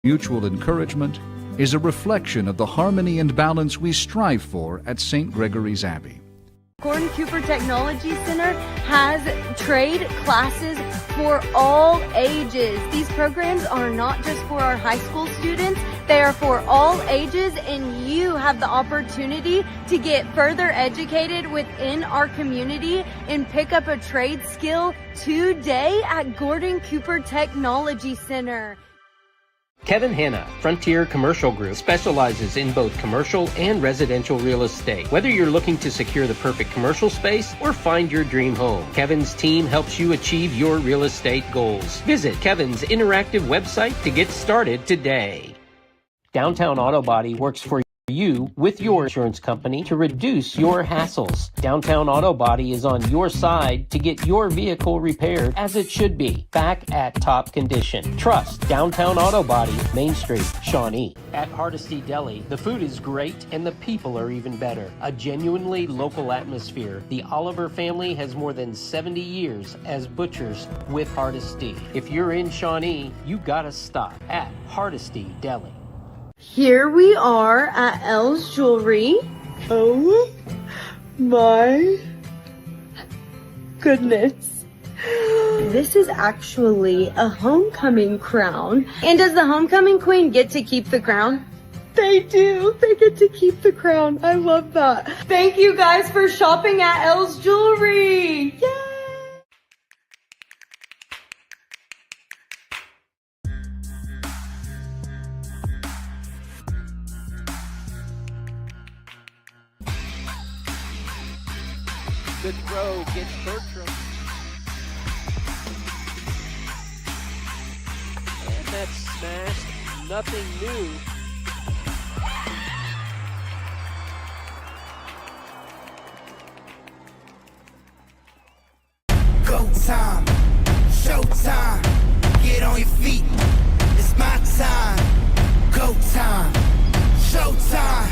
mutual encouragement is a reflection of the harmony and balance we strive for at St. Gregory's Abbey. Gordon Cooper Technology Center has trade classes for all ages. These programs are not just for our high school students, they are for all ages, and you have the opportunity to get further educated within our community and pick up a trade skill today at Gordon Cooper Technology Center. Kevin Hanna, Frontier Commercial Group, specializes in both commercial and residential real estate. Whether you're looking to secure the perfect commercial space or find your dream home, Kevin's team helps you achieve your real estate goals. Visit Kevin's interactive website to get started today. Downtown Auto Body works for you with your insurance company to reduce your hassles. Downtown Auto Body is on your side to get your vehicle repaired as it should be, back at top condition. Trust Downtown Auto Body, Main Street, Shawnee. At Hardesty Deli, the food is great and the people are even better. A genuinely local atmosphere. The Oliver family has more than 70 years as butchers with Hardesty. If you're in Shawnee, you gotta stop at Hardesty Deli. Here we are at Elle's Jewelry. Oh my goodness. This is actually a homecoming crown. And does the homecoming queen get to keep the crown? They do. They get to keep the crown. I love that. Thank you guys for shopping at Elle's Jewelry. Yay! Good throw gets Bertram. And that's smashed. Nothing new. Go time, show time. Get on your feet. It's my time. Go time, show time.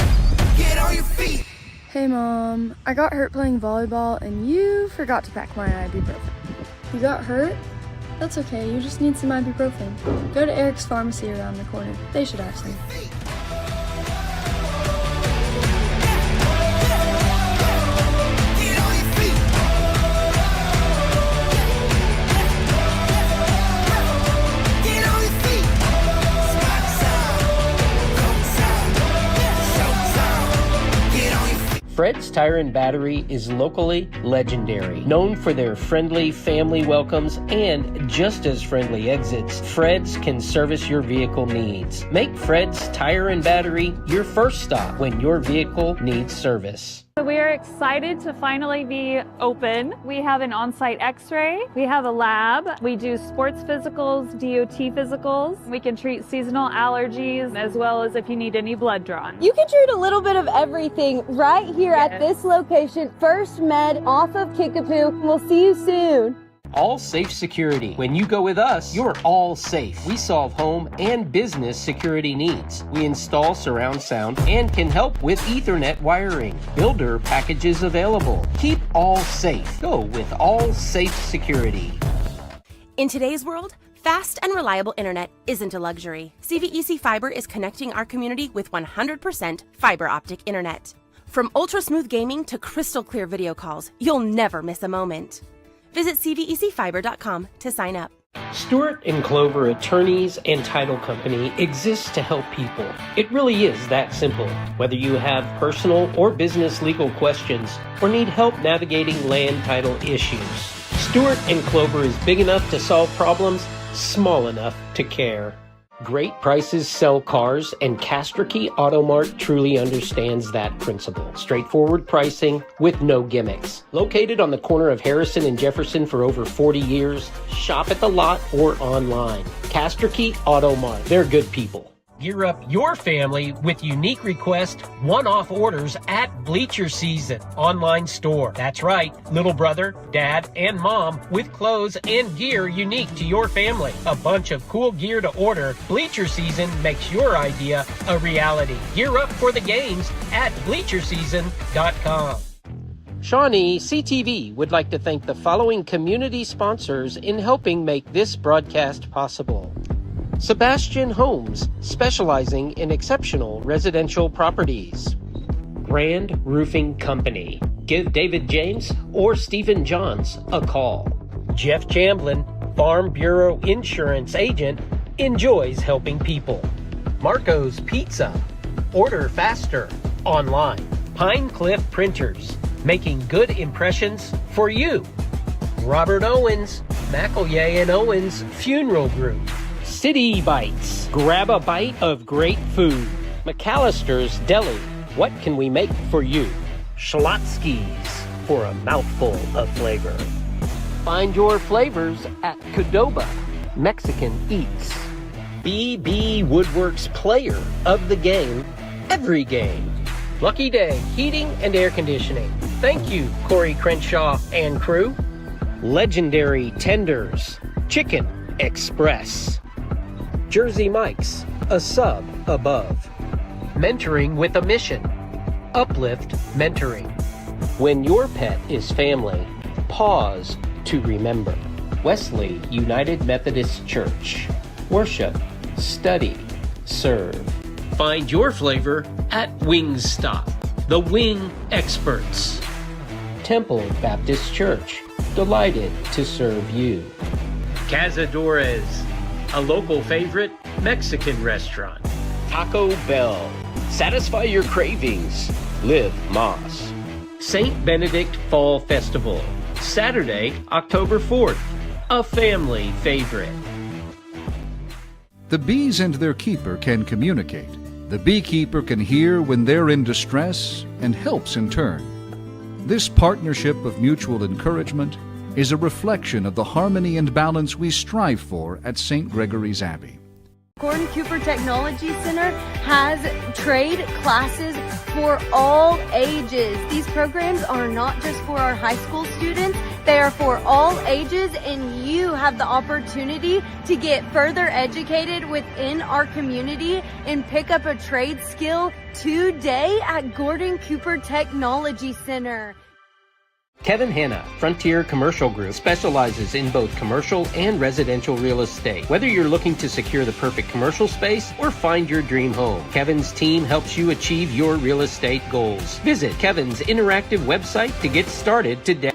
Get on your feet. Hey Mom, I got hurt playing volleyball and you forgot to pack my ibuprofen. You got hurt? That's okay, you just need some ibuprofen. Go to Eric's Pharmacy around the corner. They should have some. Fred's Tire and Battery is locally legendary. Known for their friendly family welcomes and just as friendly exits, Fred's can service your vehicle needs. Make Fred's Tire and Battery your first stop when your vehicle needs service. We are excited to finally be open. We have an on-site x-ray, we have a lab, we do sports physicals, DOT physicals, we can treat seasonal allergies as well as if you need any blood drawn. You can treat a little bit of everything right here at this location, First Med off of Kickapoo. We'll see you soon. All Safe Security. When you go with us, you're all safe. We solve home and business security needs. We install surround sound and can help with Ethernet wiring. Builder packages available. Keep all safe. Go with All Safe Security. In today's world, fast and reliable internet isn't a luxury. CVEC Fiber is connecting our community with 100% fiber optic internet. From ultra-smooth gaming to crystal clear video calls, you'll never miss a moment. Visit CVECfiber.com to sign up. Stewart and Clover Attorneys and Title Company exists to help people. It really is that simple. Whether you have personal or business legal questions or need help navigating land title issues, Stewart and Clover is big enough to solve problems, small enough to care. Great prices sell cars, and Castrokey Auto Mart truly understands that principle. Straightforward pricing with no gimmicks. Located on the corner of Harrison and Jefferson for over 40 years, shop at the lot or online. Castrokey Auto Mart. They're good people. Gear up your family with unique request one-off orders at Bleacher Season online store. That's right, little brother, dad, and mom with clothes and gear unique to your family. A bunch of cool gear to order. Bleacher Season makes your idea a reality. Gear up for the games at BleacherSeason.com. ShawneeCTV would like to thank the following community sponsors in helping make this broadcast possible. Sebastian Homes, specializing in exceptional residential properties. Grand Roofing Company. Give David James or Stephen Johns a call. Jeff Jamblin, Farm Bureau Insurance Agent, enjoys helping people. Marco's Pizza. Order faster online. Pine Cliff Printers, making good impressions for you. Robert Owens, McElroy and Owens Funeral Group. City Bites, grab a bite of great food. McAllister's Deli, what can we make for you? Schlotzsky's, for a mouthful of flavor. Find your flavors at Qdoba, Mexican Eats. BB Woodworks Player of the Game, every game. Lucky Day Heating and Air Conditioning. Thank you, Corey Crenshaw and crew. Legendary Tenders, Chicken Express. Jersey Mike's, a sub above. Mentoring with a mission. Uplift Mentoring. When your pet is family, pause to remember. Wesley United Methodist Church. Worship, study, serve. Find your flavor at Wingstop, the wing experts. Temple Baptist Church, delighted to serve you. Cazadores, a local favorite Mexican restaurant. Taco Bell, satisfy your cravings. Live Moss. St. Benedict Fall Festival, Saturday, October 4th, a family favorite. The bees and their keeper can communicate. The beekeeper can hear when they're in distress and helps in turn. This partnership of mutual encouragement is a reflection of the harmony and balance we strive for at St. Gregory's Abbey. Gordon Cooper Technology Center has trade classes for all ages. These programs are not just for our high school students, they are for all ages, and you have the opportunity to get further educated within our community and pick up a trade skill today at Gordon Cooper Technology Center. Kevin Hanna, Frontier Commercial Group, specializes in both commercial and residential real estate. Whether you're looking to secure the perfect commercial space or find your dream home, Kevin's team helps you achieve your real estate goals. Visit Kevin's interactive website to get started today.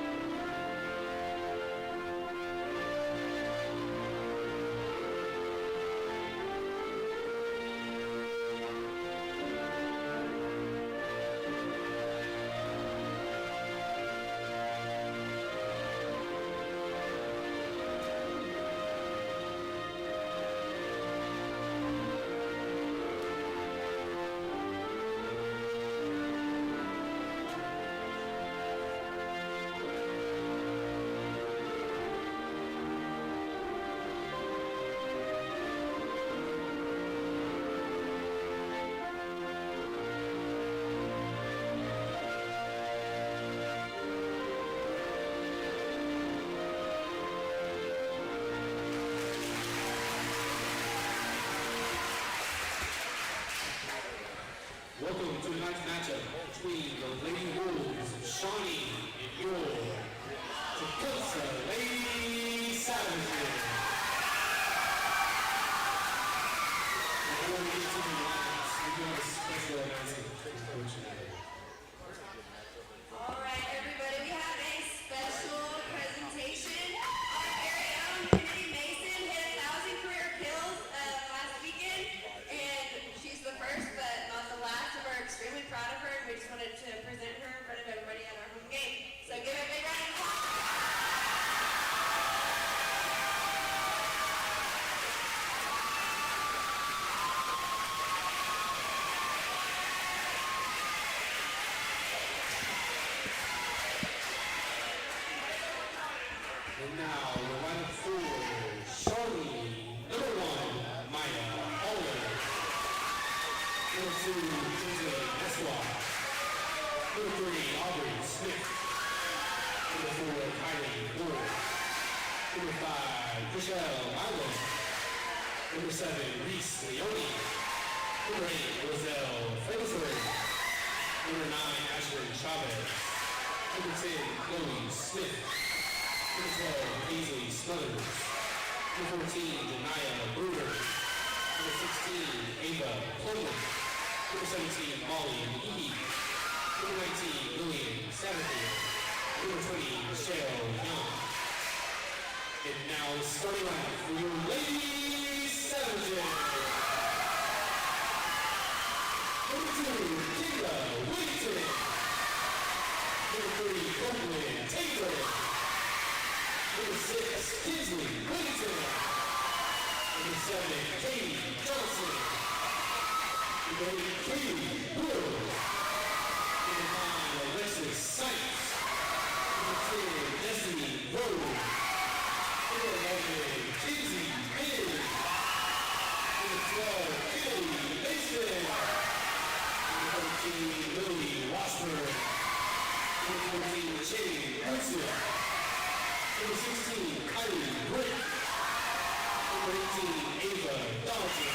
Welcome to tonight's matchup between the Lady Wolves of Shawnee and your Tecumseh Lady Savages. Before we get to the lines, we do have a special announcement for the coach today. All right, everybody, we have a special presentation. Our very own Kennedy Mason hit 1,000 career kills last weekend, and she's the first, but not the last. So we're extremely proud of her, and we just wanted to present her in front of everybody at our home game. So give her a big round of applause. And now, the lineup for Shawnee, number 1, Maya Holler. Number 2, Jose Eswar. Number 3, Aubrey Smith. Number 4, Kylie Moore. Number 5, Michelle Milo. Number 7, Reese Leone. Number 8, Roselle Ferguson. Number 9, Ashley Chavez. Number 10, Chloe Smith. Number 12, Paisley Smothers. Number 14, Janaya Bruder. Number 16, Ava Clovis. Number 17, Molly Eby. Number 19, Lillian Satterfield. Number 20, Michelle Young. And now starting out for your Lady Savages. Number 2, Kayla Whittington. Number 3, Copeland Taylor. Number 6, Kinsley Whittington. Number 7, Katie Johnson. Number 8, Katie Wood. Number 9, Alexis Sykes. Number 10, Destiny Rose. Number 11, Kinsey Biggs. Number 12, Kelly Mason. Number 13, Lily Washburn. Number 14, Shane Hudson. Number 16, Kylie Britt. Number 18, Ava Donaldson.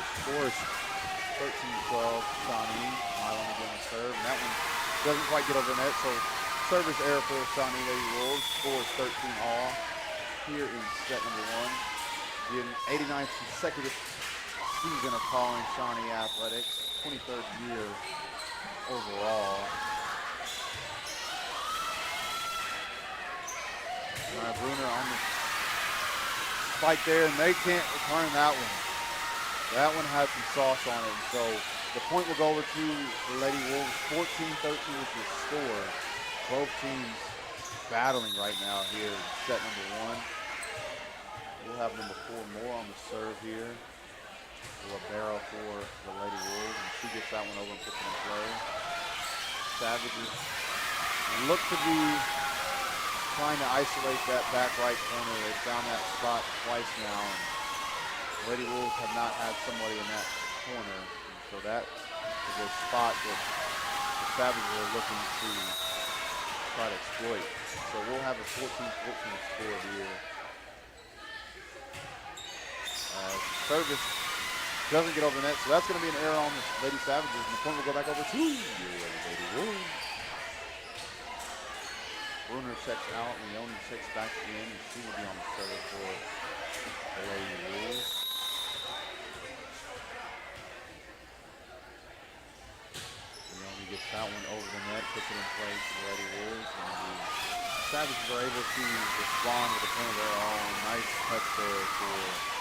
The score is 13-12, Shawnee. Milan again on serve, and that one doesn't quite get over the net, so service error for Shawnee Lady Wolves. Score is 13-all here in set number one. The 89th consecutive season of calling Shawnee Athletics, 23rd year overall. Bruner on the spike there, and they can't return that one. That one had some sauce on it, so the point will go over to the Lady Wolves. 14-13 is the score. Both teams battling right now here in set number one. We'll have number 4 more on the serve here. Libero for the Lady Wolves, and she gets that one over and puts it in play. Savages look to be trying to isolate that back right corner. They've found that spot twice now, and Lady Wolves have not had somebody in that corner. And so that is a spot that the Savages are looking to try to exploit. So we'll have a 14-14 score here. Service doesn't get over the net, so that's going to be an error on the Lady Savages, and the point will go back over to Lady Wolves. Bruner checks out, Leone checks back in, and she will be on the serve for the Lady Wolves. Leone gets that one over the net, puts it in play for the Lady Wolves, and the Savages are able to respond with a point of their own. Nice touch there for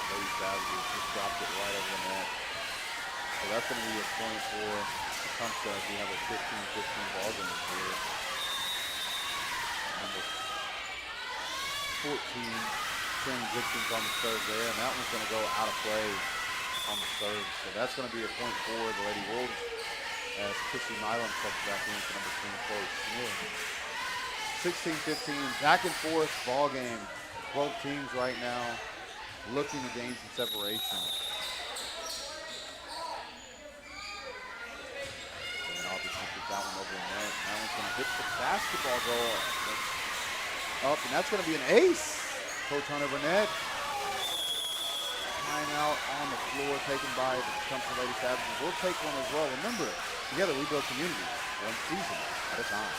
Lady Savages, just dropped it right over the net. So that's going to be a point for Tecumseh as we have a 15-15 ball game here. Number 14, Shannon Gibson's on the serve there, and that one's going to go out of play on the serve. So that's going to be a point for the Lady Wolves as Chrissy Milan checks back in for number 10, Chloe Smith. 16-15, back and forth ball game. Both teams right now looking to gain some separation. And obviously put that one over the net. That one's going to hit the basketball goal. Up, and that's going to be an ace. Coach-Hunter Burnett. Timeout on the floor taken by the Tecumseh Lady Savages. We'll take one as well. Remember, together we build community, one season at a time.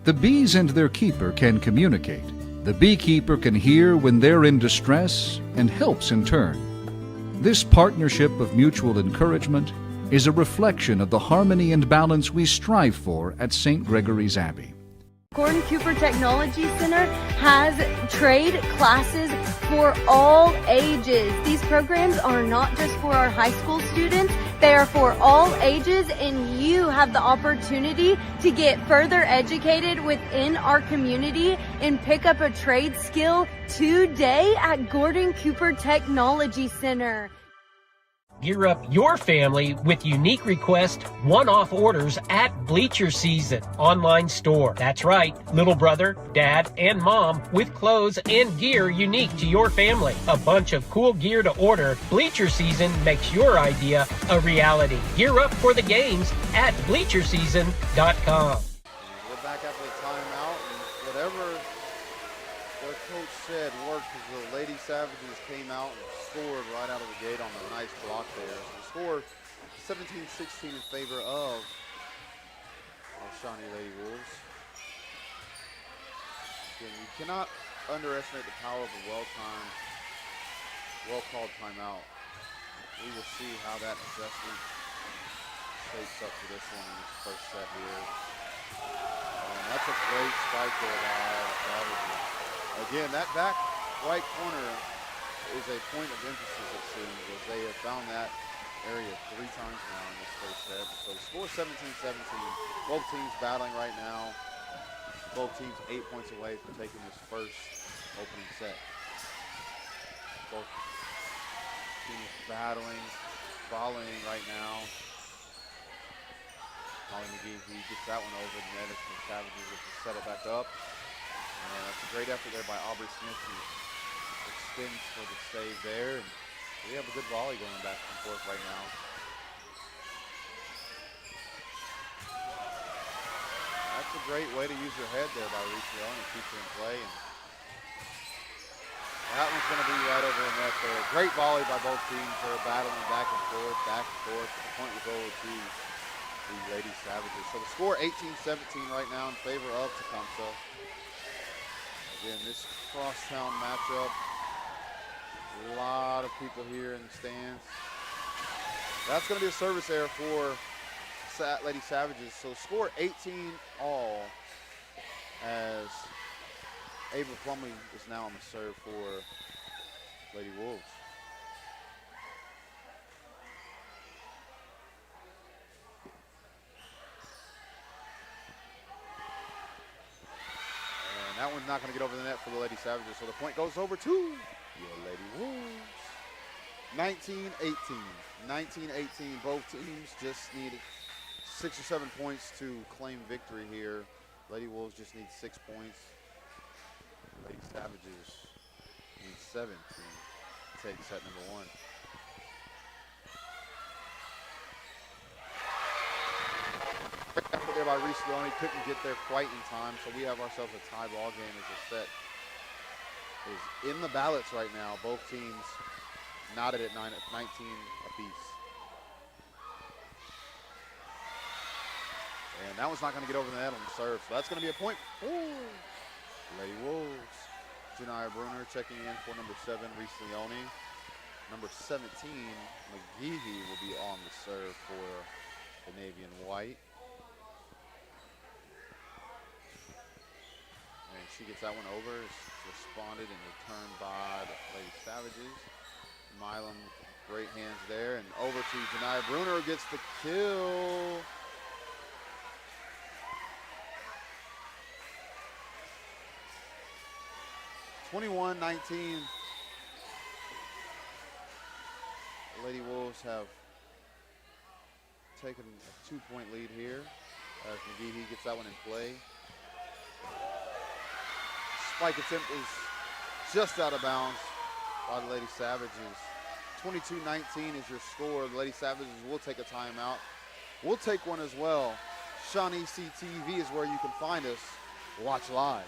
The bees and their keeper can communicate. The beekeeper can hear when they're in distress and helps in turn. This partnership of mutual encouragement is a reflection of the harmony and balance we strive for at St. Gregory's Abbey. Gordon Cooper Technology Center has trade classes for all ages. These programs are not just for our high school students, they are for all ages, and you have the opportunity to get further educated within our community and pick up a trade skill today at Gordon Cooper Technology Center. Gear up your family with unique request one-off orders at Bleacher Season online store. That's right, little brother, dad, and mom with clothes and gear unique to your family. A bunch of cool gear to order. Bleacher Season makes your idea a reality. Gear up for the games at bleacherseason.com. We're back after the timeout, and whatever the coach said worked because the Lady Savages came out and scored right out of the gate on the nice block there. So the score 17-16 in favor of Shawnee Lady Wolves. Again, you cannot underestimate the power of a well-timed, well-called timeout. We will see how that adjustment shapes up for this one in this first set here. That's a great spike there by Savages. Again, that back right corner is a point of emphasis, it seems, as they have found that area 3 times now in this first set. So the score 17-17. Both teams battling right now. Both teams 8 points away from taking this first opening set. Both teams battling, volleying right now. Molly McGee, he gets that one over the net as the Savages will settle back up. And that's a great effort there by Aubrey Smith, who extends for the save there. And we have a good volley going back and forth right now. That's a great way to use your head there by Riccione and keep her in play. And That one's going to be right over the net there. Great volley by both teams. They're battling back and forth, back and forth. The point will go to the Lady Savages. So the score 18-17 right now in favor of Tecumseh. Again, this crosstown matchup. A lot of people here in the stands. That's going to be a service error for Lady Savages. So score 18 all as Ava Plumley is now on the serve for Lady Wolves. And that one's not going to get over the net for the Lady Savages. So the point goes over to your Lady Wolves. 19-18. 19-18. Both teams just need 6 or 7 points to claim victory here. Lady Wolves just need 6 points. Lady Savages need 7 to take set number 1. Effort there by Reese Leone, couldn't get there quite in time, so we have ourselves a tie ball game as the set is in the ballots right now. Both teams knotted at 19 apiece. And that one's not going to get over the net on the serve, so that's going to be a point for Lady Wolves. Janiyah Bruner checking in for number 7, Reese Leone. Number 17, McGeehee, will be on the serve for the Navy and White. And she gets that one over. It's responded and returned by the Lady Savages. Milam, great hands there, and over to Janiyah Bruner, gets the kill. (21-19). The Lady Wolves have taken a 2-point lead here as McGeehee gets that one in play. Spike attempt is just out of bounds by the Lady Savages. 22-19 is your score. The Lady Savages will take a timeout. We'll take one as well. ShawneeCTV is where you can find us. Watch live.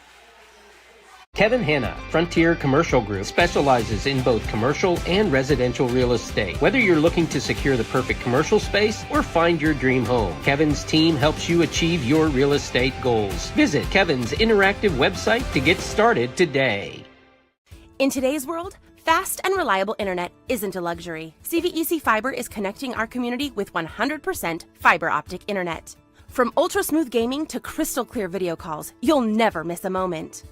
Kevin Hanna, Frontier Commercial Group, specializes in both commercial and residential real estate. Whether you're looking to secure the perfect commercial space or find your dream home, Kevin's team helps you achieve your real estate goals. Visit Kevin's interactive website to get started today. In today's world, fast and reliable internet isn't a luxury. CVEC Fiber is connecting our community with 100% fiber optic internet. From ultra-smooth gaming to crystal clear video calls, you'll never miss a moment.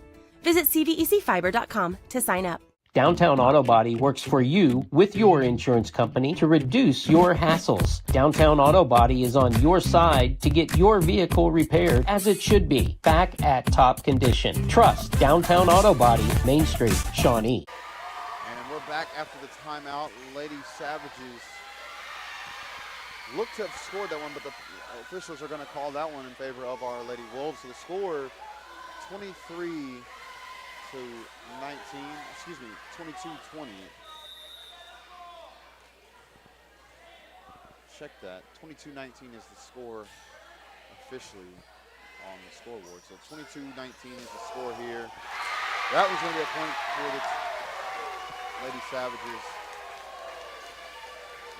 Visit CVECfiber.com to sign up. Downtown Auto Body works for you with your insurance company to reduce your hassles. Downtown Auto Body is on your side to get your vehicle repaired as it should be, back at top condition. Trust Downtown Auto Body, Main Street, Shawnee. And we're back after the timeout. Lady Savages look to have scored that one, but the officials are going to call that one in favor of our Lady Wolves. So the score 23-19, 22-20. Check that. 22-19 is the score officially on the scoreboard. So 22-19 is the score here. That was going to be a point for the Lady Savages.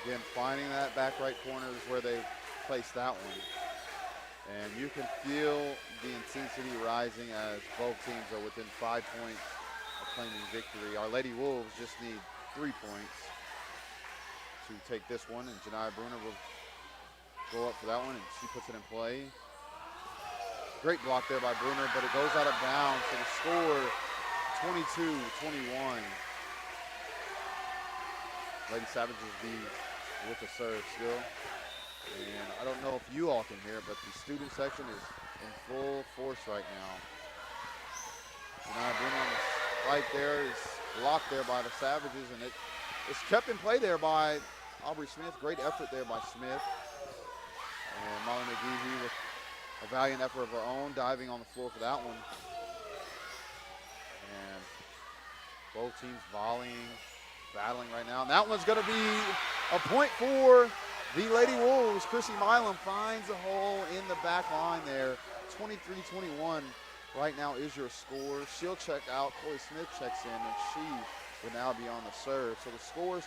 Again, finding that back right corner is where they placed that one. And you can feel the intensity rising as both teams are within 5 points of claiming victory. Our Lady Wolves just need 3 points to take this one, and Janiyah Bruner will go up for that one, and she puts it in play. Great block there by Bruner, but it goes out of bounds. So the score 22-21. Lady Savages be with the serve still. And I don't know if you all can hear it, but the student section is in full force right now. Janiyah Bruner on the spike there is blocked there by the Savages, and it's kept in play there by Aubrey Smith. Great effort there by Smith. And Molly McGeehee with a valiant effort of her own, diving on the floor for that one. And both teams volleying, battling right now. And that one's going to be a point for the Lady Wolves. Chrissy Milam finds a hole in the back line there. 23-21. right now is your score. She'll check out. Chloe Smith checks in, and she will now be on the serve. So the score is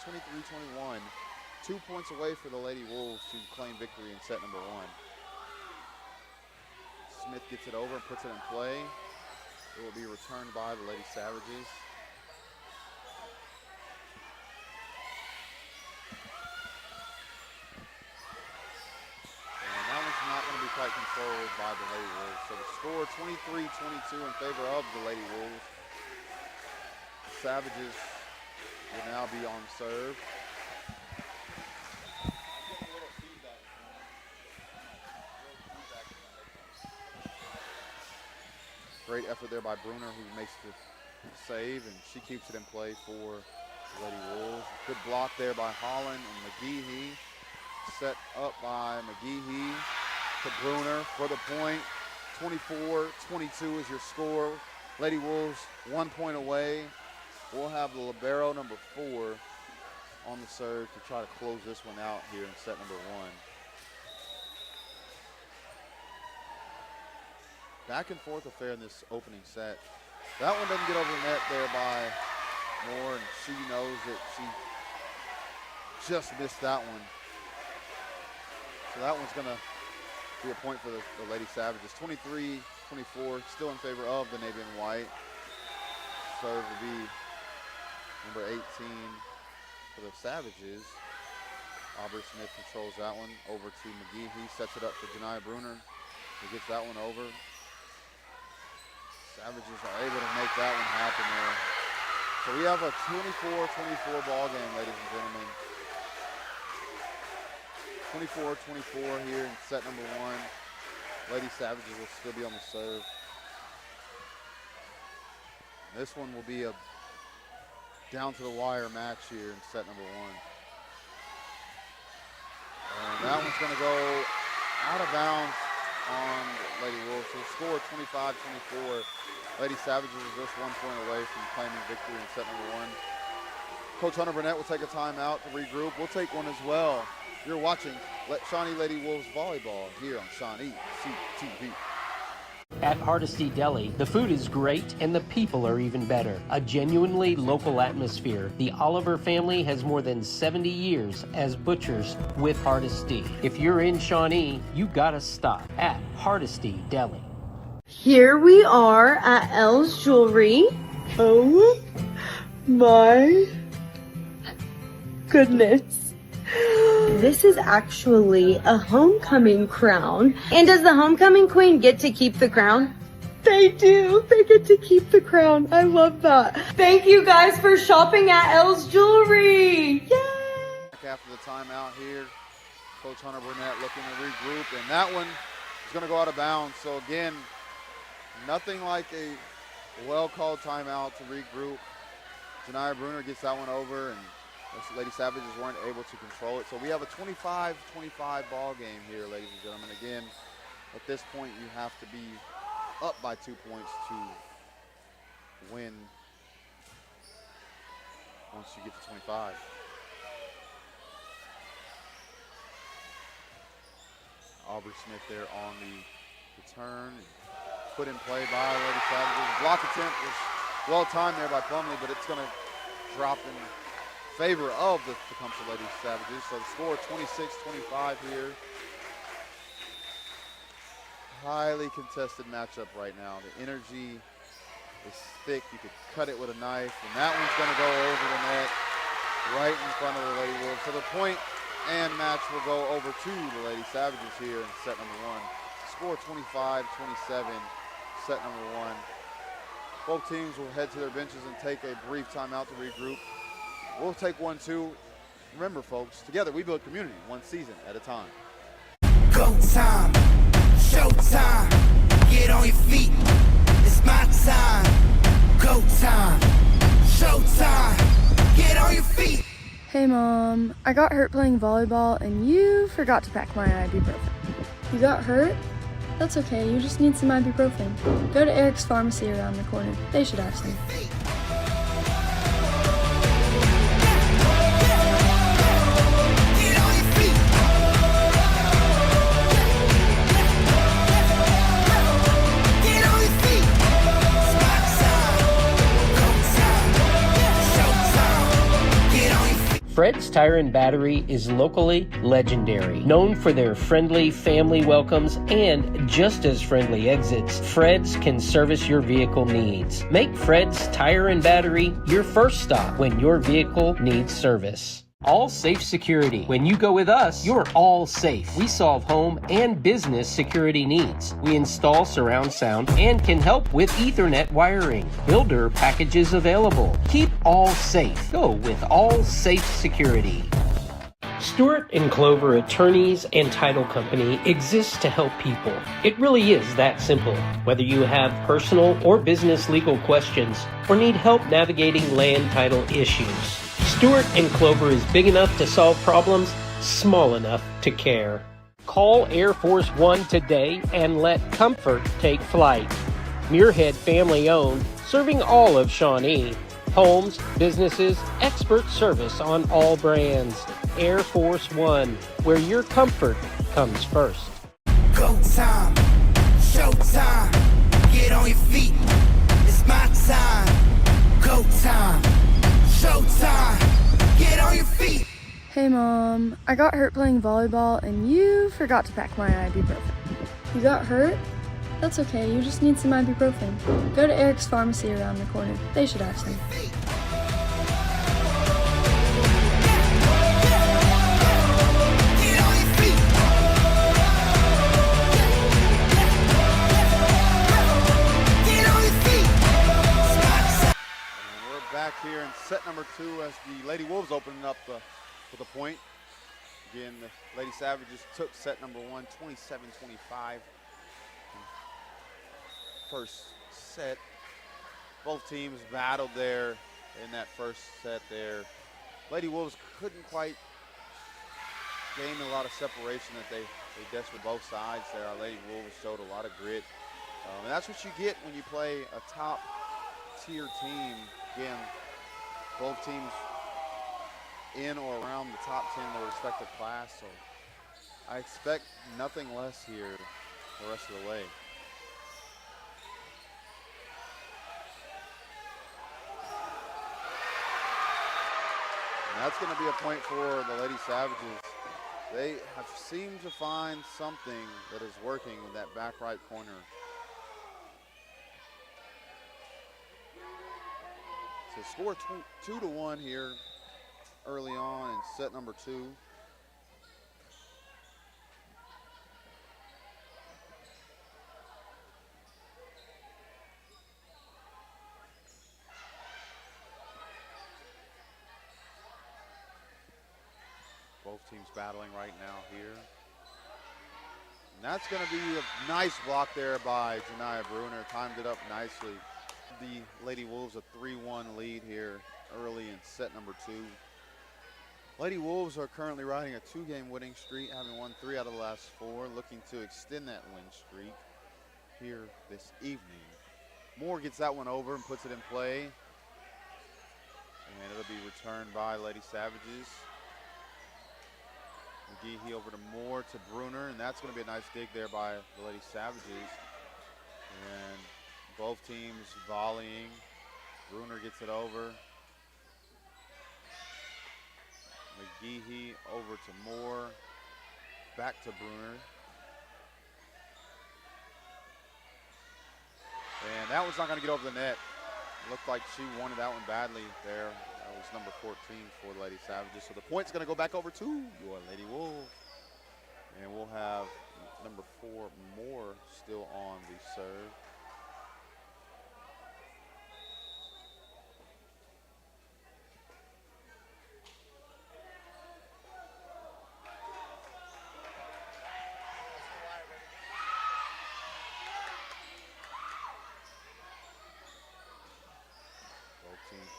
23-21. 2 points away for the Lady Wolves to claim victory in set number 1. Smith gets it over and puts it in play. It will be returned by the Lady Savages. And that one's not going to be quite controlled by the Lady Wolves. So the score 23-22 in favor of the Lady Wolves. The Savages will now be on serve. Great effort there by Bruner, who makes the save, and she keeps it in play for the Lady Wolves. Good block there by Holland and McGehee. Set up by McGehee to Bruner for the point. 24-22 is your score. Lady Wolves 1 point away. We'll have the libero number 4 on the serve to try to close this one out here in set number 1. Back and forth affair in this opening set. That one doesn't get over the net there by Moore, and she knows that she just missed that one. So that one's gonna be a point for the Lady Savages. 23-24, still in favor of the Navy and White. Serve will be number 18 for the Savages. Aubrey Smith controls that one over to McGee. He sets it up for Janiyah Bruner. He gets that one over. Savages are able to make that one happen there. So we have a 24-24 ball game, ladies and gentlemen. 24-24 here in set number 1. Lady Savages will still be on the serve. This one will be a down to the wire match here in set number 1. And that one's going to go out of bounds on Lady Wolves. So the score 25-24. Lady Savages is just 1 point away from claiming victory in set number 1. Coach Hunter Burnett will take a timeout to regroup. We'll take one as well. You're watching Shawnee Lady Wolves Volleyball here on ShawneeCTV. At Hardesty Deli, the food is great and the people are even better. A genuinely local atmosphere. The Oliver family has more than 70 years as butchers with Hardesty. If you're in Shawnee, you gotta stop at Hardesty Deli. Here we are at Elle's Jewelry. Oh my goodness. This is actually a homecoming crown. And does the homecoming queen get to keep the crown? They do. They get to keep the crown. I love that. Thank you guys for shopping at Elle's Jewelry. Yay! After the timeout here, Coach Hunter Burnett looking to regroup, and that one is going to go out of bounds. So again, nothing like a well-called timeout to regroup. Janiyah Bruner gets that one over, and Lady Savages weren't able to control it. So we have a 25-25 ball game here, ladies and gentlemen. Again, at this point, you have to be up by 2 points to win once you get to 25. Aubrey Smith there on the return. Put in play by Lady Savages. The block attempt was well timed there by Plumley, but it's going to drop in favor of the Tecumseh Lady Savages. So the score 26-25 here. Highly contested matchup right now. The energy is thick. You could cut it with a knife, and that one's going to go over the net right in front of the Lady Wolves. So the point and match will go over to the Lady Savages here in set number 1. Score 25-27, set number 1. Both teams will head to their benches and take a brief timeout to regroup. We'll take one too. Remember, folks, together we build community, one season at a time. Go time, show time, get on your feet. It's my time. Go time, show time, get on your feet. Hey Mom, I got hurt playing volleyball and you forgot to pack my ibuprofen. You got hurt? That's okay, you just need some ibuprofen. Go to Eric's Pharmacy around the corner. They should have some. Get on your feet. Fred's Tire and Battery is locally legendary, known for their friendly family welcomes and just as friendly exits. Fred's can service your vehicle needs. Make Fred's Tire and Battery your first stop when your vehicle needs service. All Safe Security. When you go with us, you're all safe. We solve home and business security needs. We install surround sound and can help with Ethernet wiring. Builder packages available. Keep all safe. Go with All Safe Security. Stewart & Clover Attorneys and Title Company exists to help people. It really is that simple. Whether you have personal or business legal questions or need help navigating land title issues, Stewart & Clover is big enough to solve problems, small enough to care. Call Air Force One today and let comfort take flight. Muirhead family owned, serving all of Shawnee. Homes, businesses, expert service on all brands. Air Force One, where your comfort comes first. Go time, show time, get on your feet, it's my time. Go time, show time, get on your feet. Hey Mom, I got hurt playing volleyball and you forgot to pack my ibuprofen. You got hurt? That's okay, you just need some ibuprofen. Go to Eric's Pharmacy around the corner. They should have some. Back here in set number 2 as the Lady Wolves opening up with a point. Again, the Lady Savages took set number 1, 27-25. First set, both teams battled there in that first set there. Lady Wolves couldn't quite gain a lot of separation that they desperate both sides there. Our Lady Wolves showed a lot of grit. And that's what you get when you play a top tier team. Again, both teams in or around the top 10 in their respective class, so I expect nothing less here the rest of the way. And that's going to be a point for the Lady Savages. They have seemed to find something that is working in that back right corner. So score 2-1 here early on in set number 2. Both teams battling right now here. And that's going to be a nice block there by Janiyah Bruner. Timed it up nicely. The Lady Wolves a 3-1 lead here early in set number 2. Lady Wolves are currently riding a 2-game winning streak, having won 3 out of the last 4, looking to extend that win streak here this evening. Moore gets that one over and puts it in play. And it'll be returned by Lady Savages. McGehee over to Moore to Bruner, and that's going to be a nice dig there by the Lady Savages. And both teams volleying. Bruner gets it over. McGehee over to Moore. Back to Bruner. And that one's not going to get over the net. Looked like she wanted that one badly there. That was number 14 for the Lady Savages. So the point's going to go back over to your Lady Wolves. And we'll have number 4, Moore, still on the serve.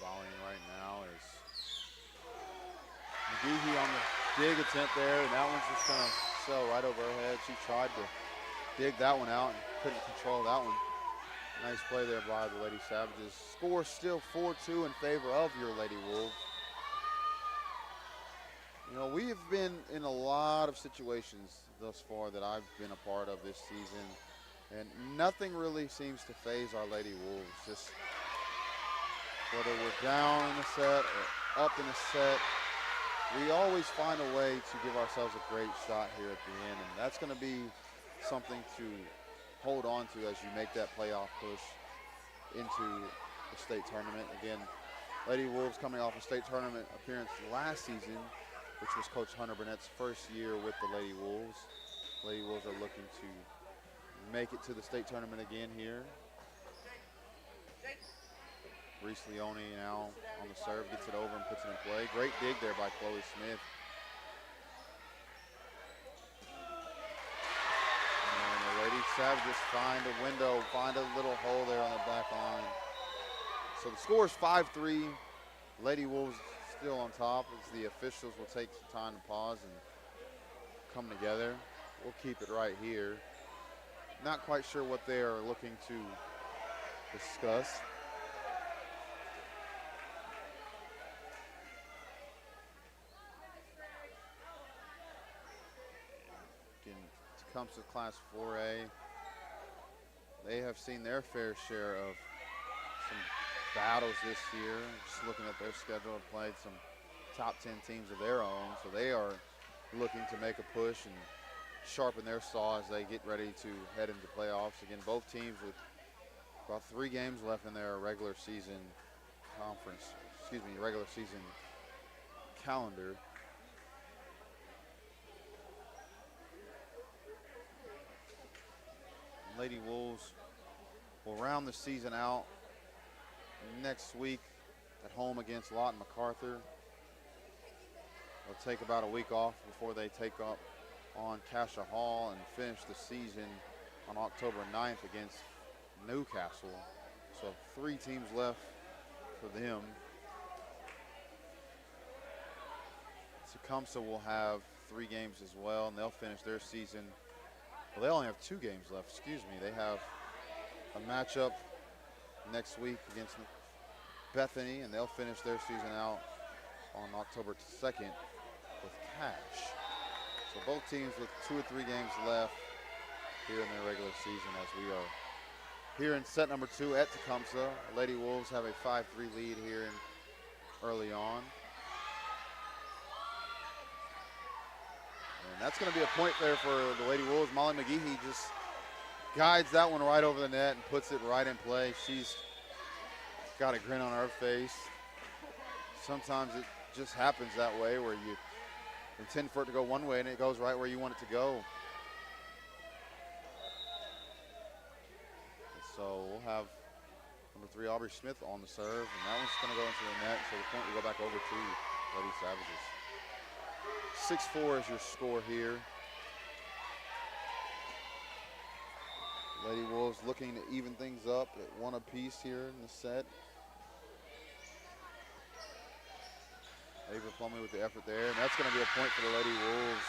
Volleying right now is McGehee on the dig attempt there, and that one's just going to sail right over her head. She tried to dig that one out and couldn't control that one. Nice play there by the Lady Savages. Score still 4-2 in favor of your Lady Wolves. You know, we have been in a lot of situations thus far that I've been a part of this season, and nothing really seems to phase our Lady Wolves. Just whether we're down in a set or up in a set, we always find a way to give ourselves a great shot here at the end, and that's going to be something to hold on to as you make that playoff push into the state tournament. Again, Lady Wolves coming off a state tournament appearance last season, which was Coach Hunter Burnett's first year with the Lady Wolves. Lady Wolves are looking to make it to the state tournament again here. Reese Leone now on the serve, gets it over and puts it in play. Great dig there by Chloe Smith. And the Lady Savages find a window, find a little hole there on the back line. So the score is 5-3. Lady Wolves still on top as the officials will take some time to pause and come together. We'll keep it right here. Not quite sure what they are looking to discuss. Tecumseh Class 4A, they have seen their fair share of some battles this year. Just looking at their schedule, have played some top 10 teams of their own, so they are looking to make a push and sharpen their saw as they get ready to head into playoffs. Again, both teams with about 3 games left in their regular season regular season calendar. Lady Wolves will round the season out next week at home against Lawton MacArthur. They'll take about a week off before they take up on Cassia Hall and finish the season on October 9th against Newcastle. So 3 teams left for them. Tecumseh will have 3 games as well, and they'll finish their season. Well, they only have 2 games left, excuse me. They have a matchup next week against Bethany, and they'll finish their season out on October 2nd with Cash. So both teams with 2 or 3 games left here in their regular season as we are here in set number 2 at Tecumseh. Lady Wolves have a 5-3 lead here early on. And that's going to be a point there for the Lady Wolves. Molly McGehee just guides that one right over the net and puts it right in play. She's got a grin on her face. Sometimes it just happens that way where you intend for it to go one way and it goes right where you want it to go. And so we'll have number 3 Aubrey Smith on the serve, and that one's going to go into the net, so the point will go back over to Lady Savages. 6-4 is your score here. Lady Wolves looking to even things up at 1 apiece here in the set. Ava Plumley with the effort there, and that's going to be a point for the Lady Wolves.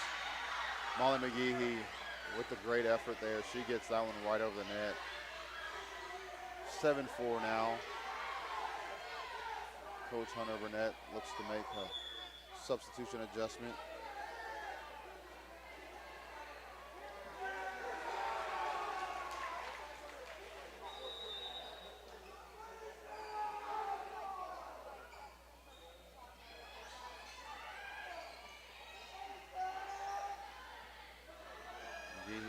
Molly McGehee with the great effort there. She gets that one right over the net. 7-4 now. Coach Hunter Burnett looks to make a substitution adjustment.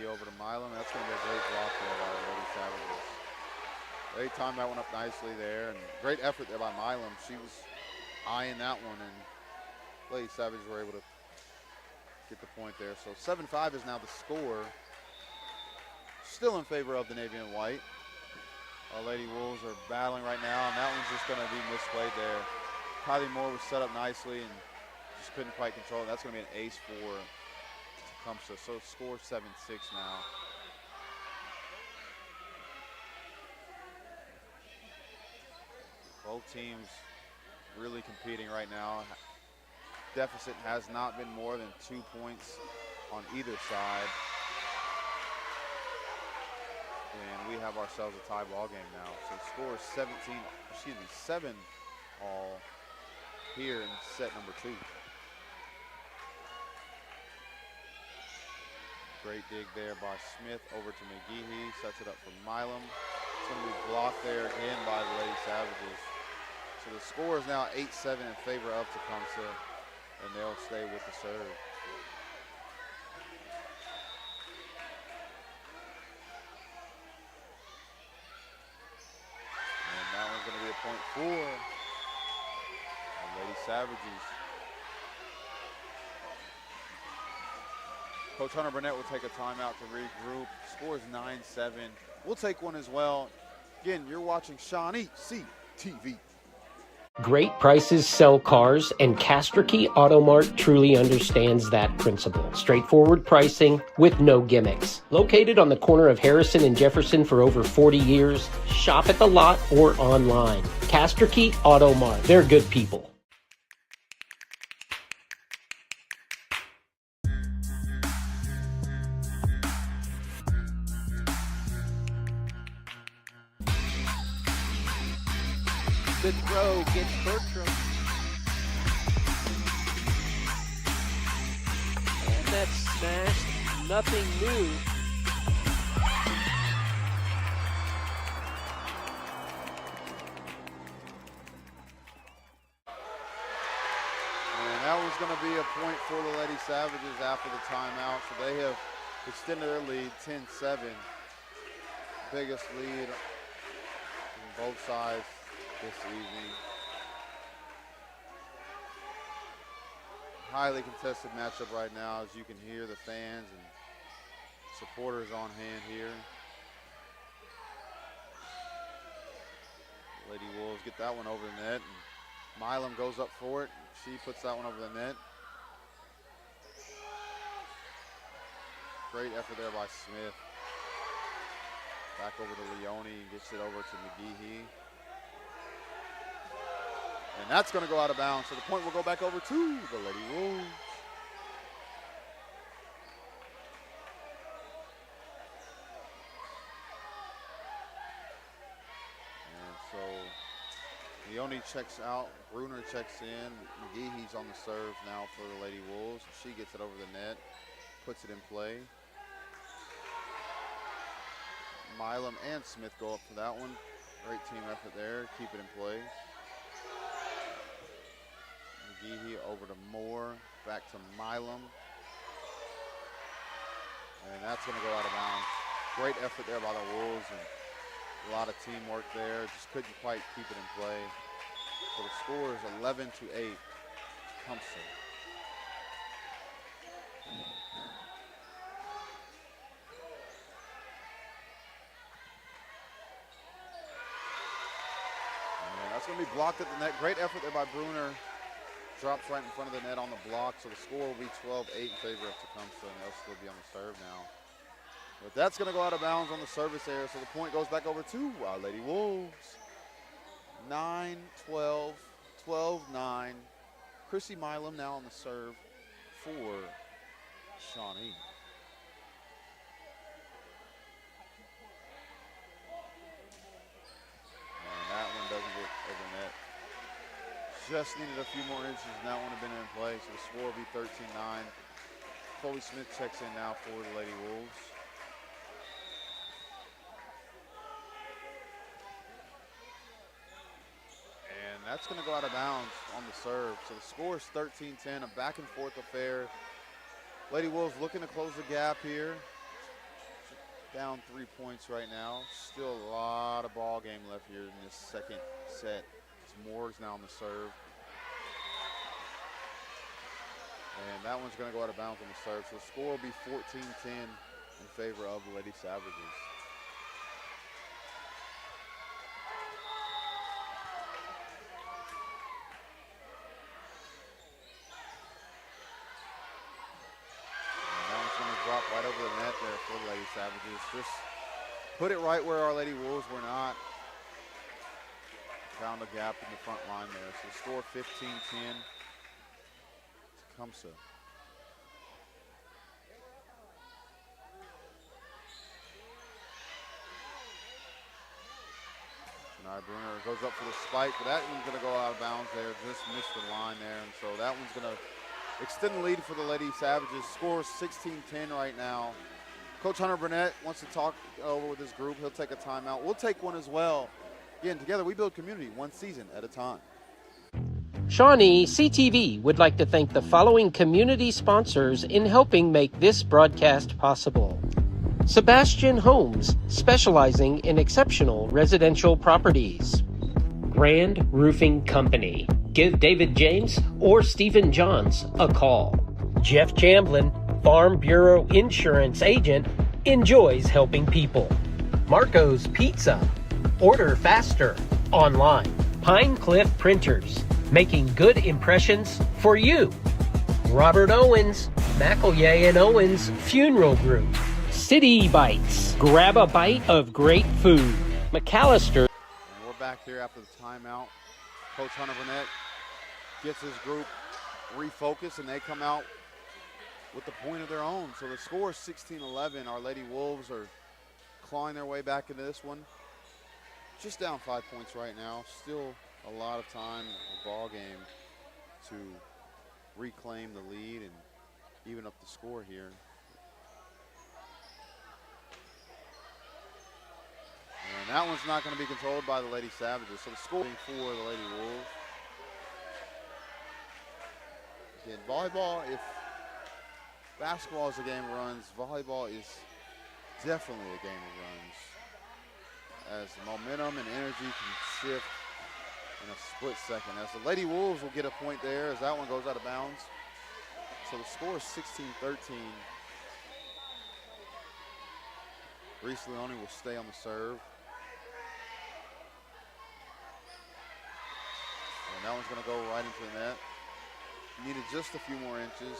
Over to Milam. That's going to be a great block there by the Lady Savages. They timed that one up nicely there, and great effort there by Milam. She was eyeing that one, and Lady Savages were able to get the point there. So 7-5 is now the score. Still in favor of the Navy and White. Our Lady Wolves are battling right now, and that one's just going to be misplayed there. Kylie Moore was set up nicely and just couldn't quite control it. That's going to be an ace for Tecumseh. So score 7-6 now. Both teams really competing right now. Deficit has not been more than 2 points on either side. And we have ourselves a tie ball game now. So score 7 all here in set number 2. Great dig there by Smith over to McGehee. Sets it up for Milam. It's going to be blocked there again by the Lady Savages. So the score is now 8-7 in favor of Tecumseh. and they'll stay with the serve. And that one's going to be a point for the Lady Savages. Coach Hunter Burnett will take a timeout to regroup. Score is 9-7. We'll take one as well. Again, you're watching ShawneeCTV. Great prices sell cars, and Casterkey Auto Mart truly understands that principle. Straightforward pricing with no gimmicks. Located on the corner of Harrison and Jefferson for over 40 years, shop at the lot or online. Casterkey Auto Mart. They're good people. Good throw, gets Bertram. And that's smashed, nothing new. And that was going to be a point for the Lady Savages after the timeout. So they have extended their lead 10-7. Biggest lead on both sides this evening. Highly contested matchup right now, as you can hear the fans and supporters on hand here. Lady Wolves get that one over the net, and Milam goes up for it. She puts that one over the net. Great effort there by Smith. Back over to Leone, gets it over to McGehee. And that's going to go out of bounds. So the point will go back over to the Lady Wolves. And so Leone checks out. Bruner checks in. McGeehee's on the serve now for the Lady Wolves. She gets it over the net, puts it in play. Milam and Smith go up for that one. Great team effort there. Keep it in play. McGehee over to Moore, back to Milam. And that's going to go out of bounds. Great effort there by the Wolves, and a lot of teamwork there. Just couldn't quite keep it in play. So the score is 11-8, Tecumseh. And that's going to be blocked at the net. Great effort there by Bruner. Drops right in front of the net on the block, so the score will be 12-8 in favor of Tecumseh, and they'll still be on the serve now. But that's going to go out of bounds on the service area, so the point goes back over to our Lady Wolves. 9-12, 12-9. Chrissy Milam now on the serve for Shawnee. And that one doesn't get over net. Just needed a few more inches, and that one have been in play, so the score will be 13-9. Chloe Smith checks in now for the Lady Wolves. And that's going to go out of bounds on the serve. So the score is 13-10, a back and forth affair. Lady Wolves looking to close the gap here. Down 3 points right now. Still a lot of ball game left here in this second set. Moore's now on the serve. And that one's going to go out of bounds on the serve. So the score will be 14-10 in favor of the Lady Savages. And that one's going to drop right over the net there for the Lady Savages. Just put it right where our Lady Wolves were not. Found a gap in the front line there. So the score 15-10. Tecumseh. Now Bruner goes up for the spike, but that one's going to go out of bounds there. Just missed the line there, and so that one's going to extend the lead for the Lady Savages. Score 16-10 right now. Coach Hunter Burnett wants to talk over with his group. He'll take a timeout. We'll take one as well. Again, together we build community one season at a time. ShawneeCTV would like to thank the following community sponsors in helping make this broadcast possible. Sebastian Homes, specializing in exceptional residential properties. Grand Roofing Company. Give David James or Stephen Johns a call. Jeff Chamblin, Farm Bureau Insurance Agent, enjoys helping people. Marco's Pizza. Order faster online. Pine Cliff Printers, making good impressions for you. Robert Owens, McElroy and Owens Funeral Group. City Bites, grab a bite of great food. McAllister. And we're back here after the timeout. Coach Hunter Burnett gets his group refocused, and they come out with the point of their own. So the score is 16-11. Our Lady Wolves are clawing their way back into this one. Just down 5 points right now. Still a lot of time in the ball game to reclaim the lead and even up the score here. And that one's not going to be controlled by the Lady Savages. So the score for the Lady Wolves. Again, volleyball, if basketball is a game of runs, volleyball is definitely a game of runs, as the momentum and energy can shift in a split second. As the Lady Wolves will get a point there as that one goes out of bounds. So the score is 16-13. Reese Leone will stay on the serve. And that one's going to go right into the net. Needed just a few more inches.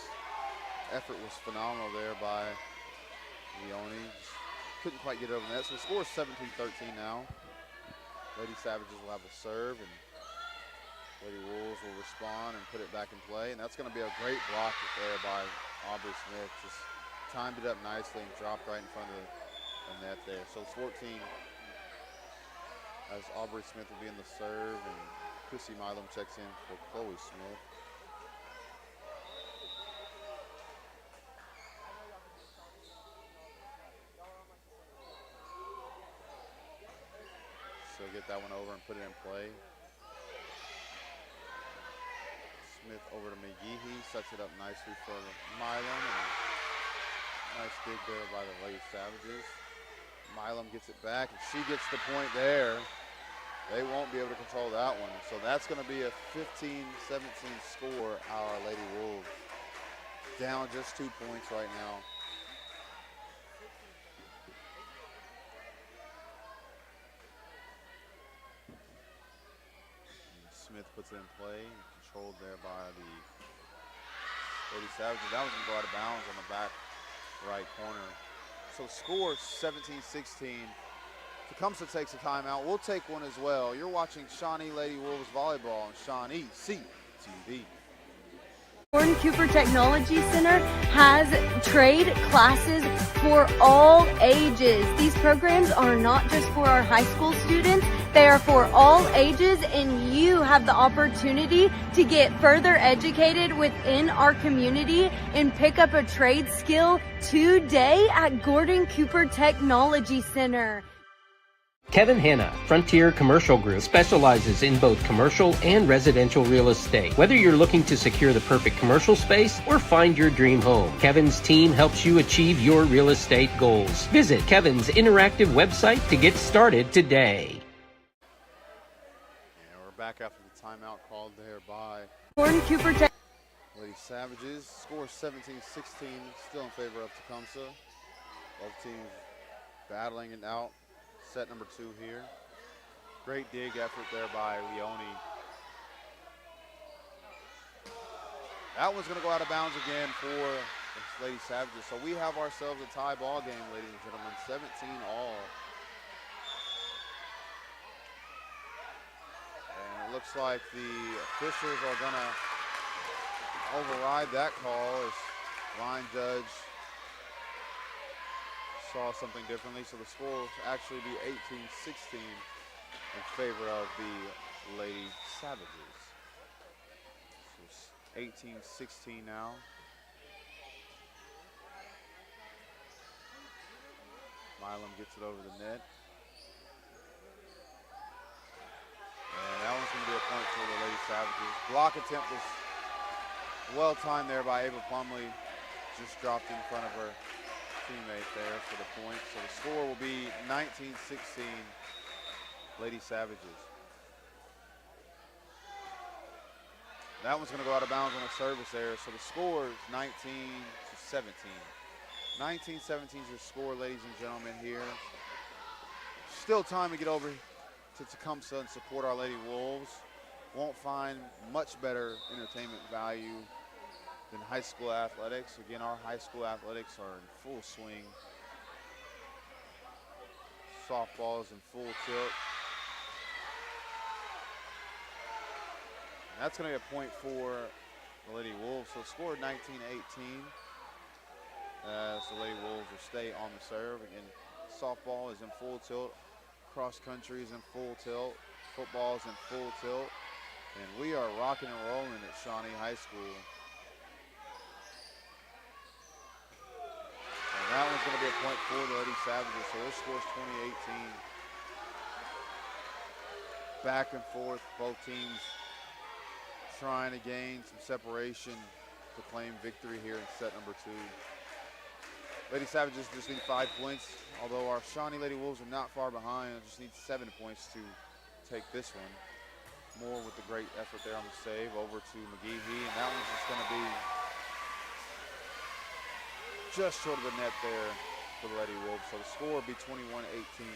Effort was phenomenal there by Leone. Couldn't quite get over the net. So the score is 17-13 now. Lady Savages will have a serve, and Lady Wolves will respond and put it back in play. And that's going to be a great block there by Aubrey Smith. Just timed it up nicely and dropped right in front of the net there. So it's 14 as Aubrey Smith will be in the serve, and Chrissy Milam checks in for Chloe Smith. So get that one over and put it in play. Smith over to McGehee, sets it up nicely for Milam. Nice dig there by the Lady Savages. Milam gets it back, and she gets the point there. They won't be able to control that one. So that's going to be a 15-17 score. Our Lady Wolves down just 2 points right now. Smith puts it in play, controlled there by the Lady Savages. That was going to go out of bounds on the back right corner. So score 17-16. Tecumseh takes a timeout. We'll take one as well. You're watching Shawnee Lady Wolves Volleyball on ShawneeCTV. Gordon Cooper Technology Center has trade classes for all ages. These programs are not just for our high school students, they are for all ages, and you have the opportunity to get further educated within our community and pick up a trade skill today at Gordon Cooper Technology Center. Kevin Hanna, Frontier Commercial Group, specializes in both commercial and residential real estate. Whether you're looking to secure the perfect commercial space or find your dream home, Kevin's team helps you achieve your real estate goals. Visit Kevin's interactive website to get started today. And we're back after the timeout called there by Gordon Cooper Tech. Lady Savages. Score 17-16, still in favor of Tecumseh. Both teams battling it out. Set number 2 here. Great dig effort there by Leone. That one's going to go out of bounds again for the Lady Savages. So we have ourselves a tie ball game, ladies and gentlemen, 17 all. And it looks like the officials are going to override that call as line judge saw something differently, so the score will actually be 18-16 in favor of the Lady Savages. So it's 18-16 now. Milam gets it over the net. And that one's going to be a point for the Lady Savages. Block attempt was well timed there by Ava Plumley. Just dropped in front of her teammate there for the point. So the score will be 19-16, Lady Savages. That one's going to go out of bounds on a service error. So the score is 19-17. 19-17 is your score, ladies and gentlemen, here. Still time to get over to Tecumseh and support our Lady Wolves. Won't find much better entertainment value than high school athletics. Again, our high school athletics are in full swing. Softball is in full tilt. And that's going to be a point for the Lady Wolves. So score 19-18 as the Lady Wolves will stay on the serve. Again, softball is in full tilt. Cross country is in full tilt. Football is in full tilt. And we are rocking and rolling at Shawnee High School. And that one's going to be a point for the Lady Savages. So this score is 20-18. Back and forth, both teams trying to gain some separation to claim victory here in set number 2. Lady Savages just need 5 points, although our Shawnee Lady Wolves are not far behind. Just need 7 points to take this one. Moore with the great effort there on the save over to McGehee, and that one's just going to be just short of the net there for the Lady Wolves. So the score will be 21-18.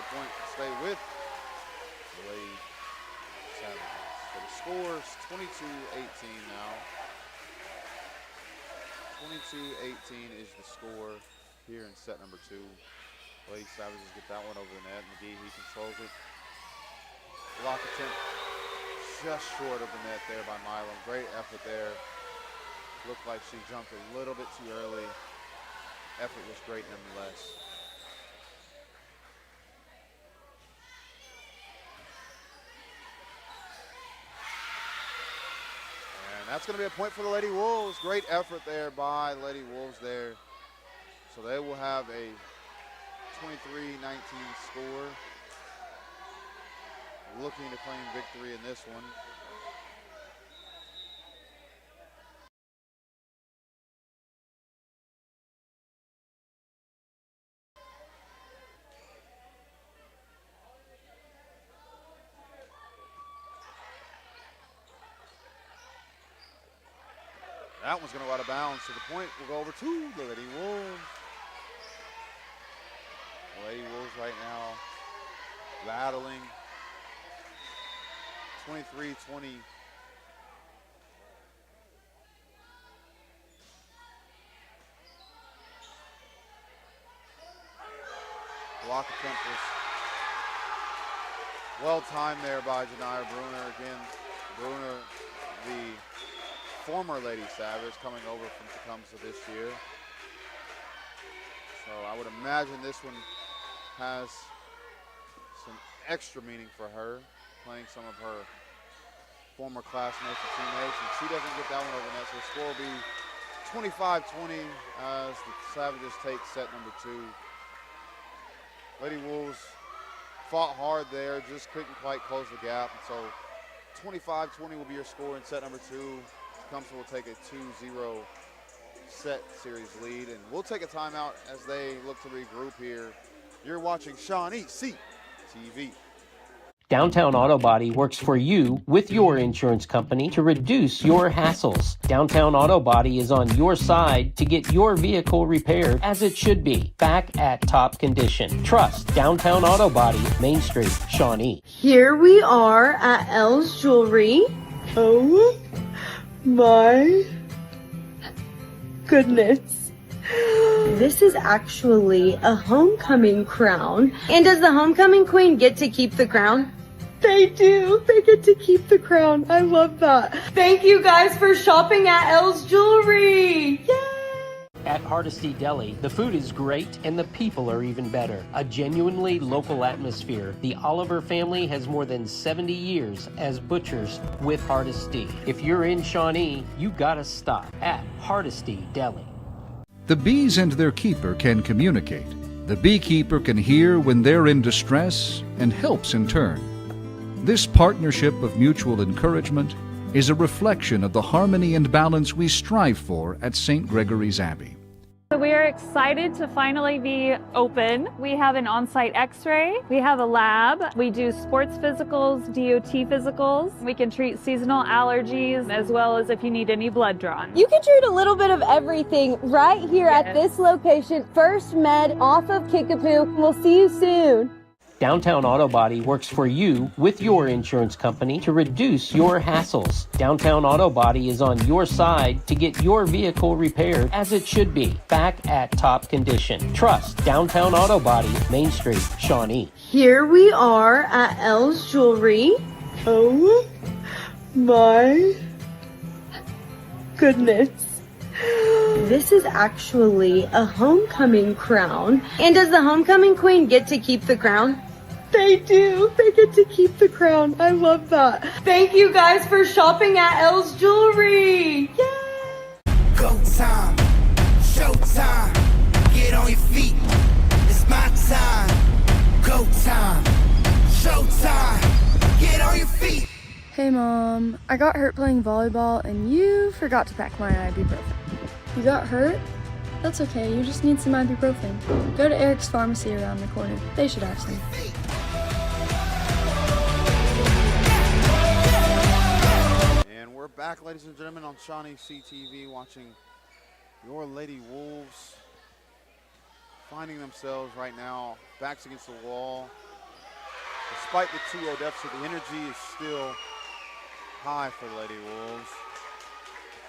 Point to stay with the Lady Savages. So the score is 22-18 now. 22-18 is the score here in set number 2. Lady Savages get that one over the net. McGehee controls it. Block attempt just short of the net there by Milam. Great effort there. Looked like she jumped a little bit too early. Effort was great nonetheless. That's going to be a point for the Lady Wolves. Great effort there by Lady Wolves there. So they will have a 23-19 score. Looking to claim victory in this one. That one's going to go out of bounds, so the point will go over to the Lady Wolves. The Lady Wolves right now battling 23-20. Block attempt was well timed there by Janiyah Bruner. Again, Bruner, the former Lady Savage, coming over from Tecumseh this year. So I would imagine this one has some extra meaning for her, playing some of her former classmates and teammates, and she doesn't get that one over net, so the score will be 25-20 as the Savages take set number 2. Lady Wolves fought hard there, just couldn't quite close the gap, and so 25-20 will be your score in set number 2. Tecumseh will take a 2-0 set series lead, and we'll take a timeout as they look to regroup here. You're watching ShawneeCTV. Downtown Auto Body works for you with your insurance company to reduce your hassles. Downtown Auto Body is on your side to get your vehicle repaired as it should be, back at top condition. Trust Downtown Auto Body, Main Street, Shawnee. Here we are at Elle's Jewelry. Oh my goodness. This is actually a homecoming crown. And does the homecoming queen get to keep the crown? They do. They get to keep the crown. I love that. Thank you guys for shopping at Elle's Jewelry. Yay! At Hardesty Deli, the food is great and the people are even better. A genuinely local atmosphere. The Oliver family has more than 70 years as butchers with Hardesty. If you're in Shawnee, you gotta stop at Hardesty Deli. The bees and their keeper can communicate. The beekeeper can hear when they're in distress and helps in turn. This partnership of mutual encouragement is a reflection of the harmony and balance we strive for at St. Gregory's Abbey. So we are excited to finally be open. We have an on-site x-ray, we have a lab, we do sports physicals, DOT physicals, we can treat seasonal allergies as well as if you need any blood drawn. You can treat a little bit of everything right here at this location, First Med off of Kickapoo. We'll see you soon. Downtown Auto Body works for you with your insurance company to reduce your hassles. Downtown Auto Body is on your side to get your vehicle repaired as it should be, back at top condition. Trust Downtown Auto Body, Main Street, Shawnee. Here we are at Elle's Jewelry. Oh my goodness. This is actually a homecoming crown. And does the homecoming queen get to keep the crown? They do. They get to keep the crown. I love that. Thank you guys for shopping at Elle's Jewelry. Yay! Go time, show time, get on your feet. It's my time. Go time, show time, get on your feet. Hey Mom, I got hurt playing volleyball and you forgot to pack my ibuprofen. You got hurt? That's okay, you just need some ibuprofen. Go to Eric's Pharmacy around the corner. They should have some. And we're back, ladies and gentlemen, on ShawneeCTV, watching your Lady Wolves finding themselves right now backs against the wall. Despite the 2-0 deficit, the energy is still high for the Lady Wolves,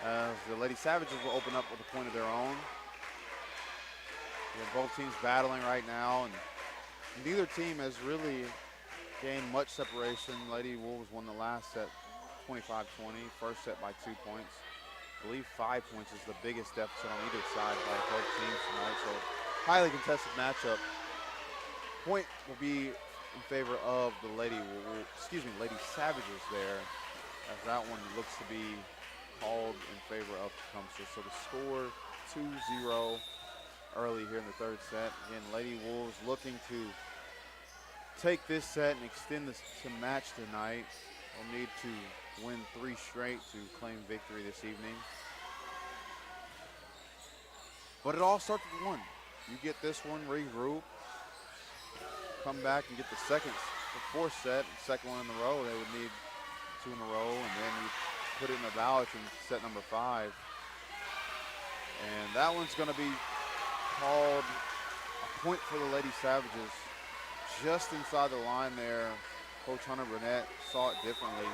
as the Lady Savages will open up with a point of their own. Both teams battling right now, and neither team has really gained much separation. Lady Wolves won the last set 25-20, first set by 2 points. I believe 5 points is the biggest deficit on either side by both teams tonight, so highly contested matchup. Point will be in favor of the Lady Savages there, as that one looks to be called in favor of Tecumseh. So the score 2-0 early here in the third set. Again, Lady Wolves looking to take this set and extend this to match tonight. They'll need to win 3 straight to claim victory this evening. But it all starts with one. You get this one, regroup, come back and get the fourth set, second one in a row. They would need 2 in a row, and then you put it in the ballots in set number 5. And that one's going to be called a point for the Lady Savages. Just inside the line there, Coach Hunter Burnett saw it differently.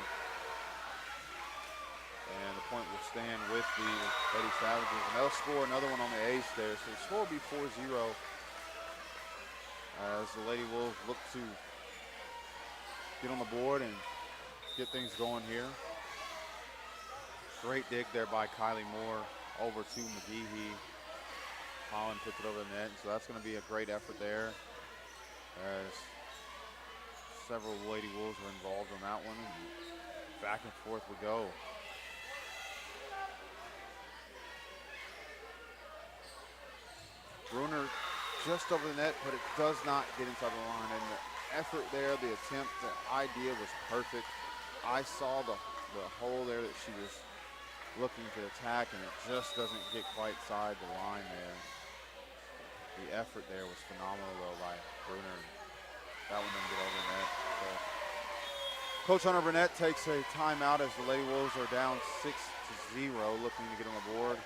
And the point will stand with the Lady Savages. And they'll score another one on the ace there. So the score will be 4-0 as the Lady Wolves look to get on the board and get things going here. Great dig there by Kylie Moore over to McGehee. Holland puts it over the net, so that's going to be a great effort there, as several Lady Wolves are involved on that one, and back and forth we go. Bruner just over the net, but it does not get inside the line, and the effort there, the attempt, the idea was perfect. I saw the hole there that she was looking to attack, and it just doesn't get quite inside the line there. The effort there was phenomenal, though, by Bruner. That one didn't get over the net. So Coach Hunter Burnett takes a timeout as the Lady Wolves are down 6-0, looking to get on the board.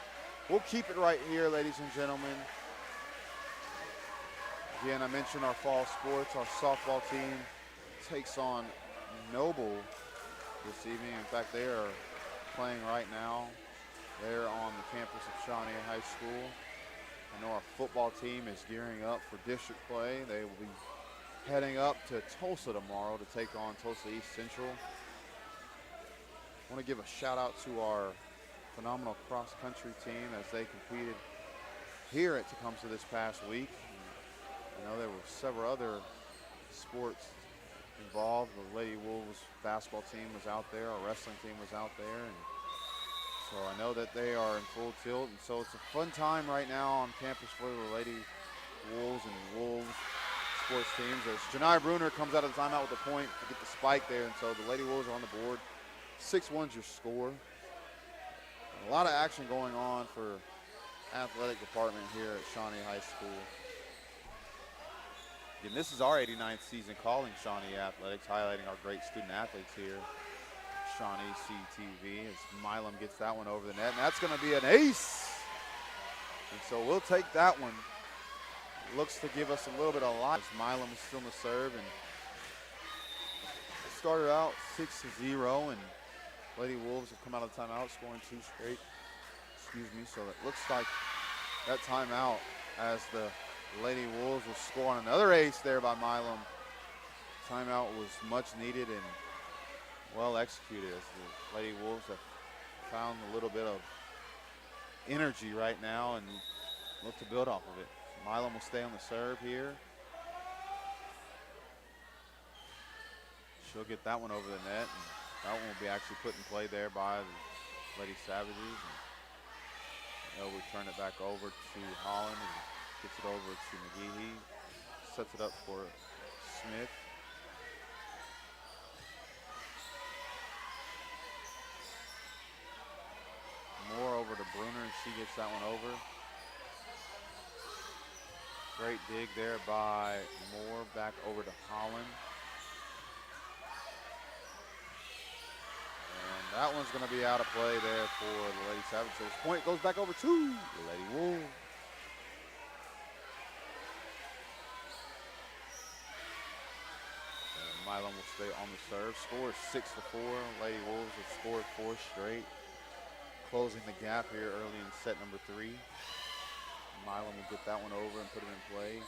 We'll keep it right here, ladies and gentlemen. Again, I mentioned our fall sports. Our softball team takes on Noble this evening. In fact, they are playing right now. They're on the campus of Shawnee High School. I know our football team is gearing up for district play. They will be heading up to Tulsa tomorrow to take on Tulsa East Central. I want to give a shout out to our phenomenal cross-country team as they competed here at Tecumseh this past week. I know there were several other sports involved. The Lady Wolves basketball team was out there, our wrestling team was out there, and so I know that they are in full tilt, and so it's a fun time right now on campus for the Lady Wolves and Wolves sports teams. As Janai Bruner comes out of the timeout with a point to get the spike there, and so the Lady Wolves are on the board. 6-1's your score. A lot of action going on for athletic department here at Shawnee High School. Again, this is our 89th season calling Shawnee Athletics, highlighting our great student athletes here. ShawneeCTV as Milam gets that one over the net, and that's going to be an ace. And so we'll take that one. Looks to give us a little bit of life. Milam is still in the serve, and started out 6-0, and Lady Wolves have come out of the timeout, scoring 2 straight. So it looks like that timeout as the Lady Wolves will score on another ace there by Milam. Timeout was much needed and well executed as the Lady Wolves have found a little bit of energy right now and look to build off of it. Milam will stay on the serve here. She'll get that one over the net, and that one will be actually put in play there by the Lady Savages. And we turn it back over to Holland and gets it over to McGehee. Sets it up for Smith. Moore over to Bruner, and she gets that one over. Great dig there by Moore, back over to Holland. And that one's going to be out of play there for the Lady Savages. So this point goes back over to the Lady Wolves. And Milam will stay on the serve. Score is 6-4. Lady Wolves have scored 4 straight. Closing the gap here early in set number 3. Milam will get that one over and put it in play.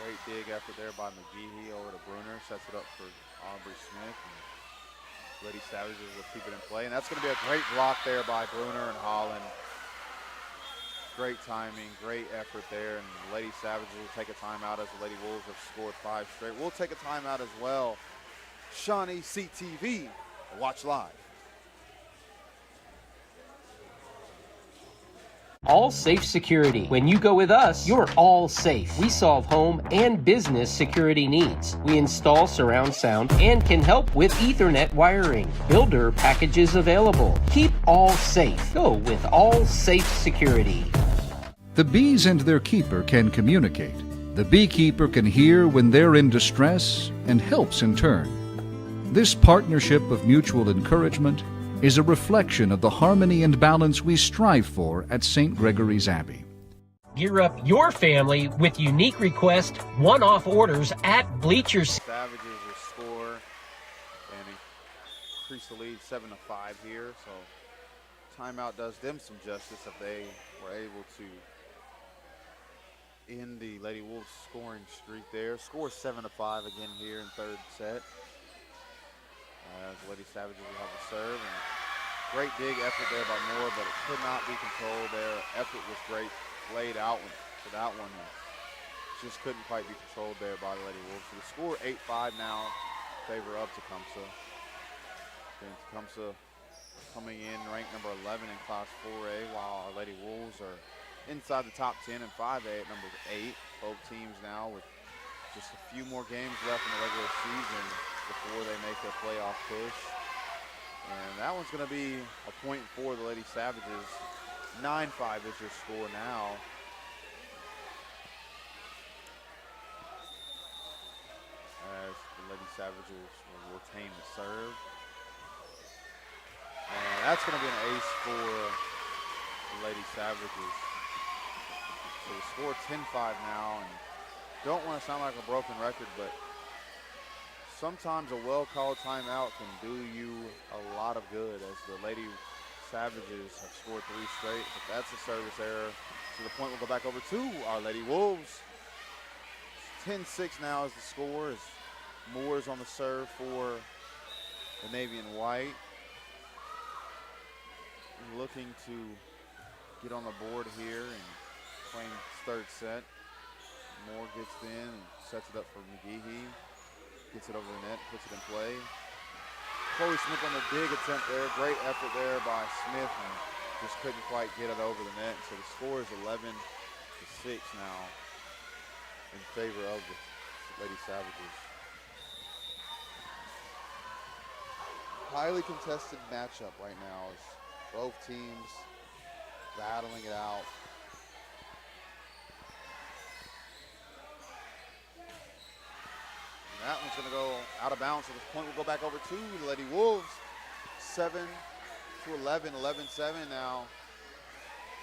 Great dig effort there by McGehee over to Bruner. Sets it up for Aubrey Smith. And Lady Savages will keep it in play. And that's going to be a great block there by Bruner and Holland. Great timing, great effort there. And the Lady Savages will take a timeout as the Lady Wolves have scored 5 straight. We'll take a timeout as well. ShawneeCTV, watch live. All Safe Security. When you go with us, you're all safe. We solve home and business security needs. We install surround sound and can help with Ethernet wiring. Builder packages available. Keep all safe. Go with All Safe Security. The bees and their keeper can communicate. The beekeeper can hear when they're in distress and helps in turn. This partnership of mutual encouragement is a reflection of the harmony and balance we strive for at St. Gregory's Abbey. Gear up your family with unique request one-off orders at Bleachers. Savages will score and increase the lead 7-5 here. So timeout does them some justice if they were able to end the Lady Wolves scoring streak there. Score 7-5 again here in 3rd set. As Lady Savages will have a serve. And great dig effort there by Moore, but it could not be controlled there. Effort was great, laid out for that one. Just couldn't quite be controlled there by the Lady Wolves. So the score 8-5 now in favor of Tecumseh. And Tecumseh coming in ranked number 11 in Class 4A, while our Lady Wolves are inside the top 10 in 5A at number 8. Both teams now with just a few more games left in the regular season before they make their playoff push. And that one's going to be a point for the Lady Savages. 9-5 is your score now. As the Lady Savages will retain the serve. And that's going to be an ace for the Lady Savages. So the score 10-5 now. And don't want to sound like a broken record, but sometimes a well-called timeout can do you a lot of good, as the Lady Savages have scored 3 straight, but that's a service error. So the point will go back over to our Lady Wolves. 10-6 now is the score, as Moore is on the serve for the Navy and White. Looking to get on the board here and claim third set. Moore gets in and sets it up for McGehee. Gets it over the net, puts it in play. Chloe Smith on the dig attempt there. Great effort there by Smith, and just couldn't quite get it over the net. So the score is 11-6 now in favor of the Lady Savages. Highly contested matchup right now as both teams battling it out. And that one's going to go out of bounds, so this point will go back over to the Lady Wolves. 7-11, 11-7 now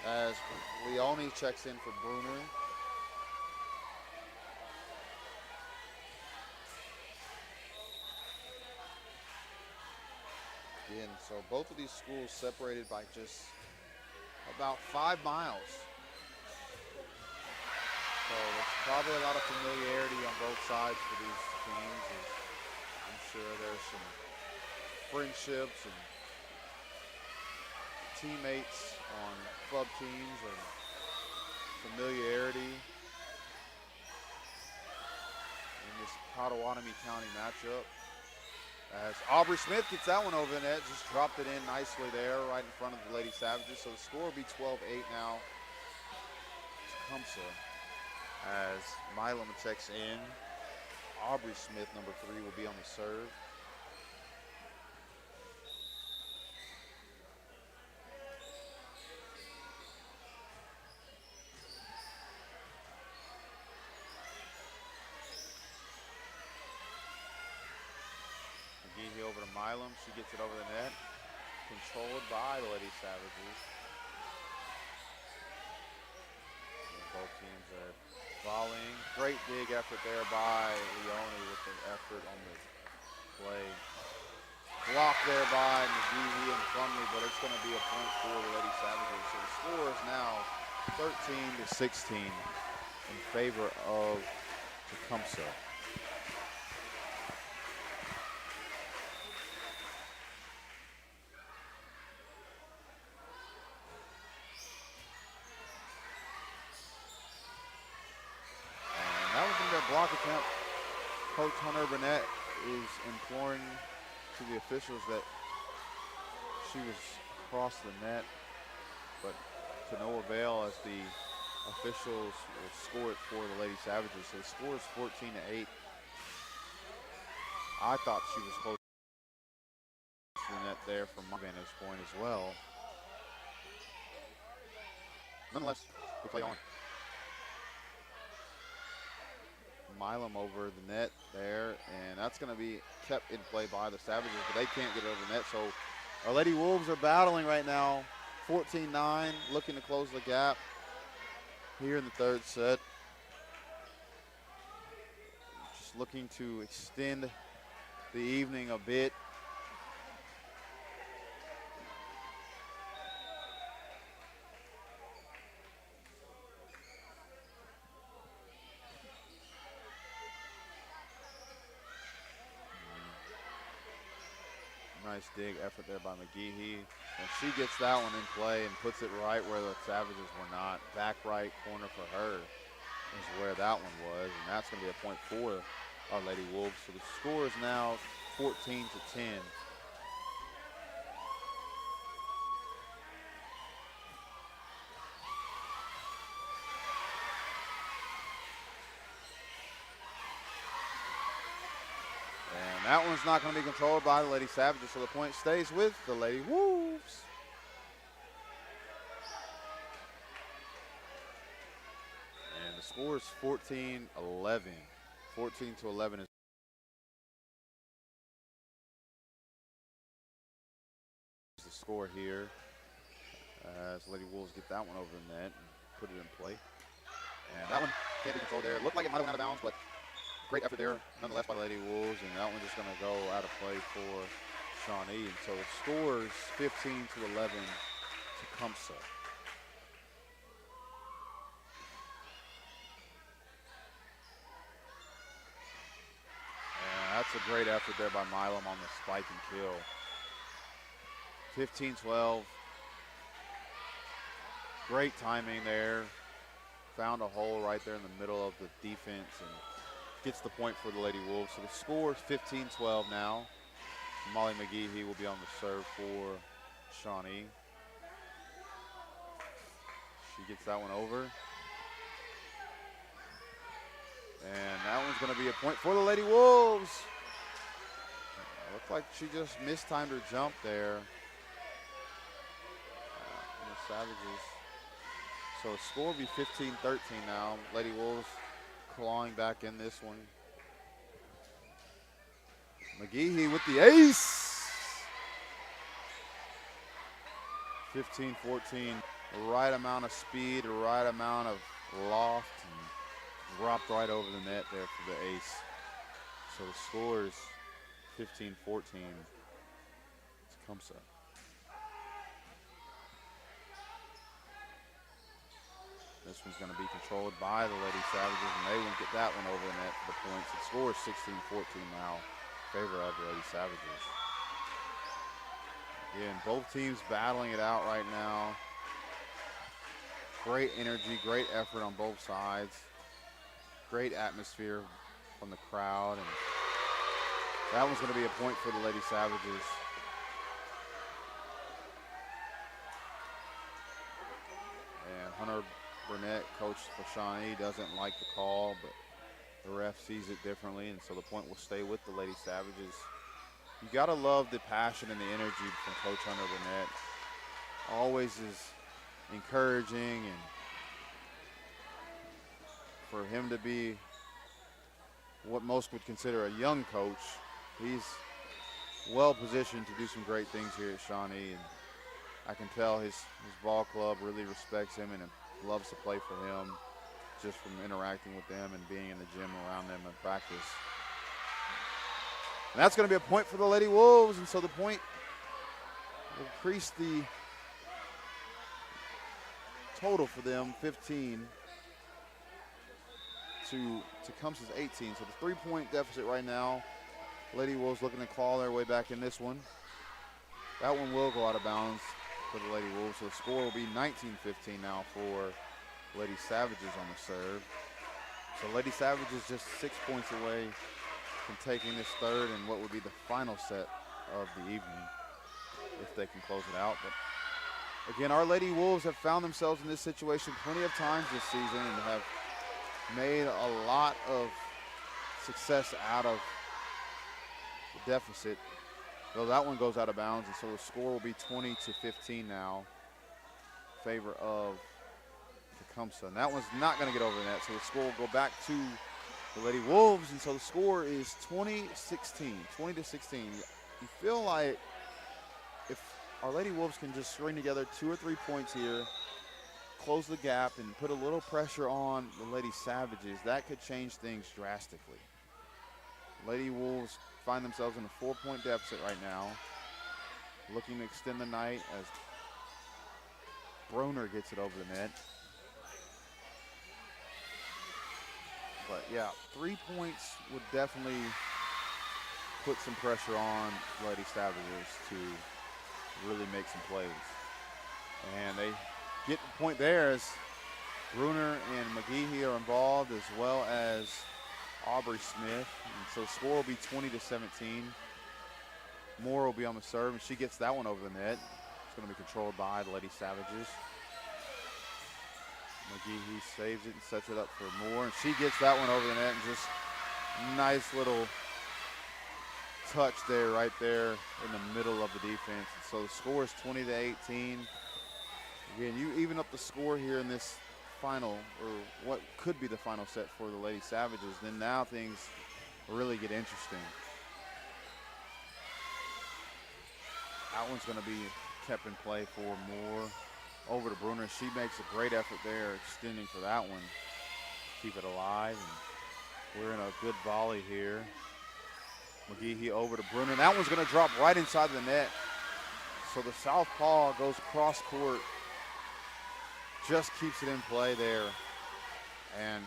as Leone checks in for Bruner. Again, so both of these schools separated by just about 5 miles. So there's probably a lot of familiarity on both sides for these teams. I'm sure there's some friendships and teammates on club teams and familiarity in this Pottawatomie County matchup. As Aubrey Smith gets that one over the net, just dropped it in nicely there right in front of the Lady Savages. So the score will be 12-8 now. Tecumseh as Milam checks in. Aubrey Smith, number 3, will be on the serve. McGehee over to Milam. She gets it over the net. Controlled by the Lady Savages. And both teams are volleying. Great big effort there by Leone with the effort on the play. Blocked there by McGehee and Plumley, but it's going to be a point for the Lady Savages. So the score is now 13-16 in favor of Tecumseh. Block attempt. Coach Hunter Burnett is imploring to the officials that she was across the net, but to no avail as the officials will score it for the Lady Savages. So the score is 14-8. I thought she was close to the net there from my vantage point as well. Nonetheless, we play on. Milam over the net there, and that's going to be kept in play by the Savages, but they can't get it over the net. So our Lady Wolves are battling right now, 14-9, looking to close the gap here in the third set. Just looking to extend the evening a bit. Nice dig effort there by McGehee. And she gets that one in play and puts it right where the Savages were not. Back right corner for her is where that one was. And that's going to be a point for our Lady Wolves. So the score is now 14-10. That one's not going to be controlled by the Lady Savages, so the point stays with the Lady Wolves. And the score is 14-11. 14-11 is the score here. As the Lady Wolves get that one over the net and put it in play. And that one can't be controlled there. It looked like it might have went out of bounds, but great effort there, nonetheless, by the Lady Wolves, and that one's just going to go out of play for Shawnee. And so the score is 15-11 Tecumseh. And that's a great effort there by Milam on the spike and kill. 15-12. Great timing there. Found a hole right there in the middle of the defense and gets the point for the Lady Wolves. So the score is 15-12 now. Molly McGehee will be on the serve for Shawnee. She gets that one over. And that one's going to be a point for the Lady Wolves. Looked like she just mistimed her jump there. The Savages. So the score will be 15-13 now. Lady Wolves clawing back in this one. McGehee with the ace. 15-14. The right amount of speed, the right amount of loft, and dropped right over the net there for the ace. So the score is 15-14. Tecumseh. This one's going to be controlled by the Lady Savages, and they won't get that one over the net for the points. The score is 16-14 now in favor of the Lady Savages. Again, both teams battling it out right now. Great energy, great effort on both sides. Great atmosphere from the crowd, and that one's going to be a point for the Lady Savages. And Hunter Burnett, coach for Shawnee, doesn't like the call, but the ref sees it differently, and so the point will stay with the Lady Savages. You gotta love the passion and the energy from Coach Hunter Burnett. Always is encouraging, and for him to be what most would consider a young coach, he's well positioned to do some great things here at Shawnee, and I can tell his ball club really respects him and loves to play for him just from interacting with them and being in the gym around them in practice. And that's going to be a point for the Lady Wolves, and so the point will increase the total for them, 15 to Tecumseh's 18. So the 3-point deficit right now. Lady Wolves looking to claw their way back in this one. That one will go out of bounds for the Lady Wolves. So the score will be 19-15 now for Lady Savages on the serve. So Lady Savages just 6 points away from taking this third and what would be the final set of the evening if they can close it out. But again, our Lady Wolves have found themselves in this situation plenty of times this season and have made a lot of success out of the deficit. Though that one goes out of bounds, and so the score will be 20-15 now in favor of Tecumseh. And that one's not going to get over the net, so the score will go back to the Lady Wolves, and so the score is 20-16. You feel like if our Lady Wolves can just string together 2 or 3 points here, close the gap, and put a little pressure on the Lady Savages, that could change things drastically. Lady Wolves find themselves in a 4-point deficit right now, looking to extend the night as Broner gets it over the net. But yeah, 3 points would definitely put some pressure on Lady Savages to really make some plays. And they get the point there as Bruner and McGehee are involved, as well as Aubrey Smith. And so the score will be 20-17. Moore will be on the serve, and she gets that one over the net. It's going to be controlled by the Lady Savages. McGehee saves it and sets it up for Moore, and she gets that one over the net, and just nice little touch there, right there in the middle of the defense. And so the score is 20-18. Again, you even up the score here in this final, or what could be the final set for the Lady Savages, then now things really get interesting. That one's going to be kept in play for Moore. Over to Bruner. She makes a great effort there, extending for that one. Keep it alive. And we're in a good volley here. McGehee over to Bruner. That one's going to drop right inside the net. So the southpaw goes cross court. Just keeps it in play there. And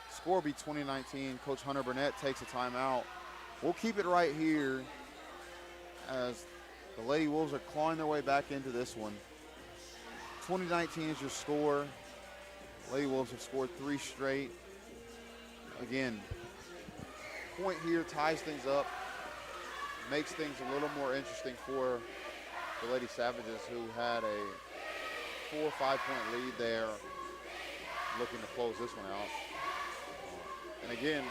score will be 20-19. Coach Hunter Burnett takes a timeout. We'll keep it right here as the Lady Wolves are clawing their way back into this one. 2019 is your score. Lady Wolves have scored 3 straight. Again, point here ties things up, makes things a little more interesting for the Lady Savages, who had a 4 or 5 point lead there, looking to close this one out. And again,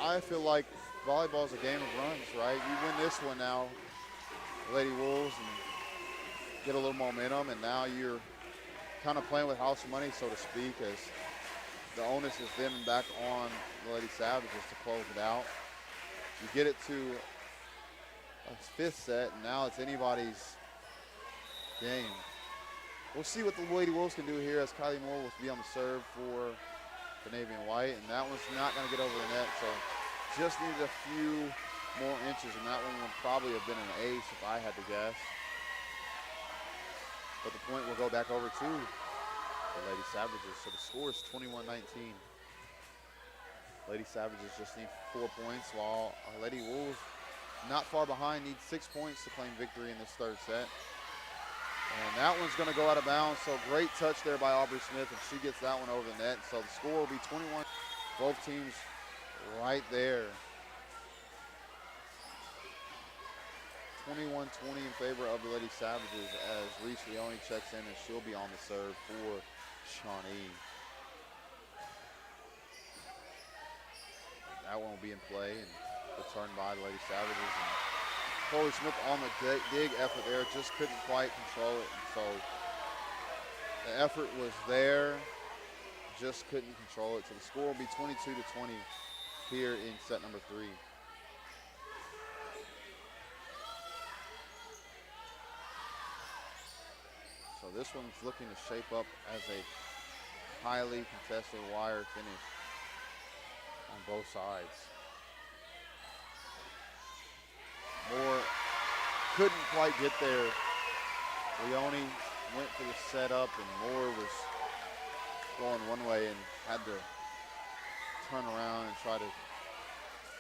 I feel like volleyball is a game of runs, right? You win this one now, Lady Wolves, and get a little momentum, and now you're kind of playing with house money, so to speak, as the onus is then back on the Lady Savages to close it out. You get it to a 5th set, and now it's anybody's game. We'll see what the Lady Wolves can do here, as Kylie Moore will be on the serve for the Navy and White, and that one's not going to get over the net, so just needed a few more inches, and that one would probably have been an ace if I had to guess. But the point will go back over to the Lady Savages, so the score is 21-19. Lady Savages just need 4 points, while our Lady Wolves, not far behind, need 6 points to claim victory in this 3rd set. And that one's going to go out of bounds, so great touch there by Aubrey Smith, and she gets that one over the net. So the score will be 21. Both teams right there. 21-20 in favor of the Lady Savages, as Reese Leone checks in, and she'll be on the serve for Shawnee. That one will be in play and returned by the Lady Savages. And Chloe Smith on the dig effort there, just couldn't quite control it. And so the effort was there, just couldn't control it. So the score will be 22-20 here in set number 3. So this one's looking to shape up as a highly contested wire finish on both sides. Moore couldn't quite get there. Leone went for the setup, and Moore was going one way and had to turn around and try to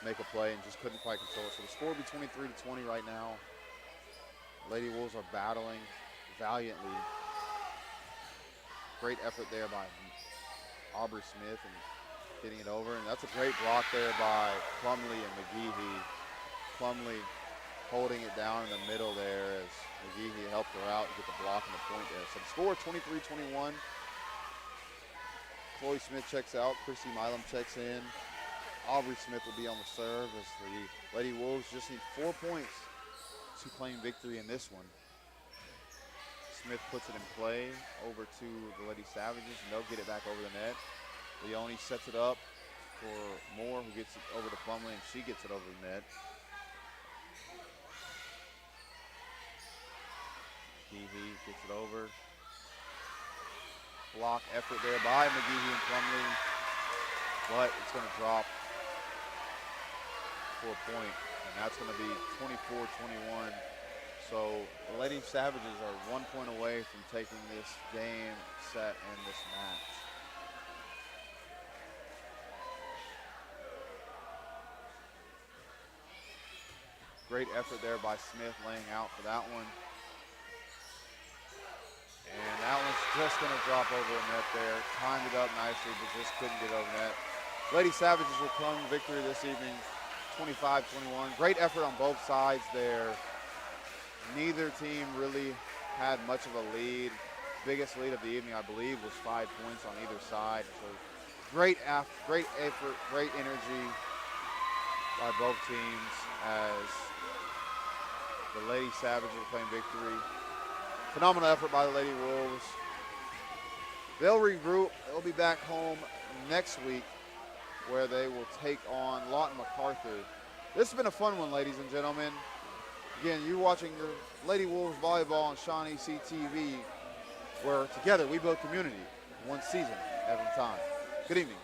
make a play and just couldn't quite control it. So the score will be 23-20 right now. Lady Wolves are battling valiantly. Great effort there by Aubrey Smith and getting it over. And that's a great block there by Plumlee and McGehee. Plumlee holding it down in the middle there as McGehee helped her out and get the block and the point there. So the score 23-21. Chloe Smith checks out. Chrissy Milam checks in. Aubrey Smith will be on the serve as the Lady Wolves just need 4 points to claim victory in this one. Smith puts it in play over to the Lady Savages, and they'll get it back over the net. Leone sets it up for Moore, who gets it over to Plumlee, and she gets it over the net. McGehee gets it over. Block effort there by McGehee and Plumlee, but it's going to drop for a point, and that's going to be 24-21. So the Lady Savages are 1 point away from taking this game, set, and this match. Great effort there by Smith, laying out for that one. And that one's just going to drop over the net there. Timed it up nicely, but just couldn't get over net. Lady Savages will claim victory this evening, 25-21. Great effort on both sides there. Neither team really had much of a lead. Biggest lead of the evening, I believe, was 5 points on either side. So great effort, great energy by both teams as the Lady Savages will claim victory. Phenomenal effort by the Lady Wolves. They'll regroup. They'll be back home next week where they will take on Lawton MacArthur. This has been a fun one, ladies and gentlemen. Again, you're watching your Lady Wolves volleyball on ShawneeCTV, where together we build community, one season at a time. Good evening.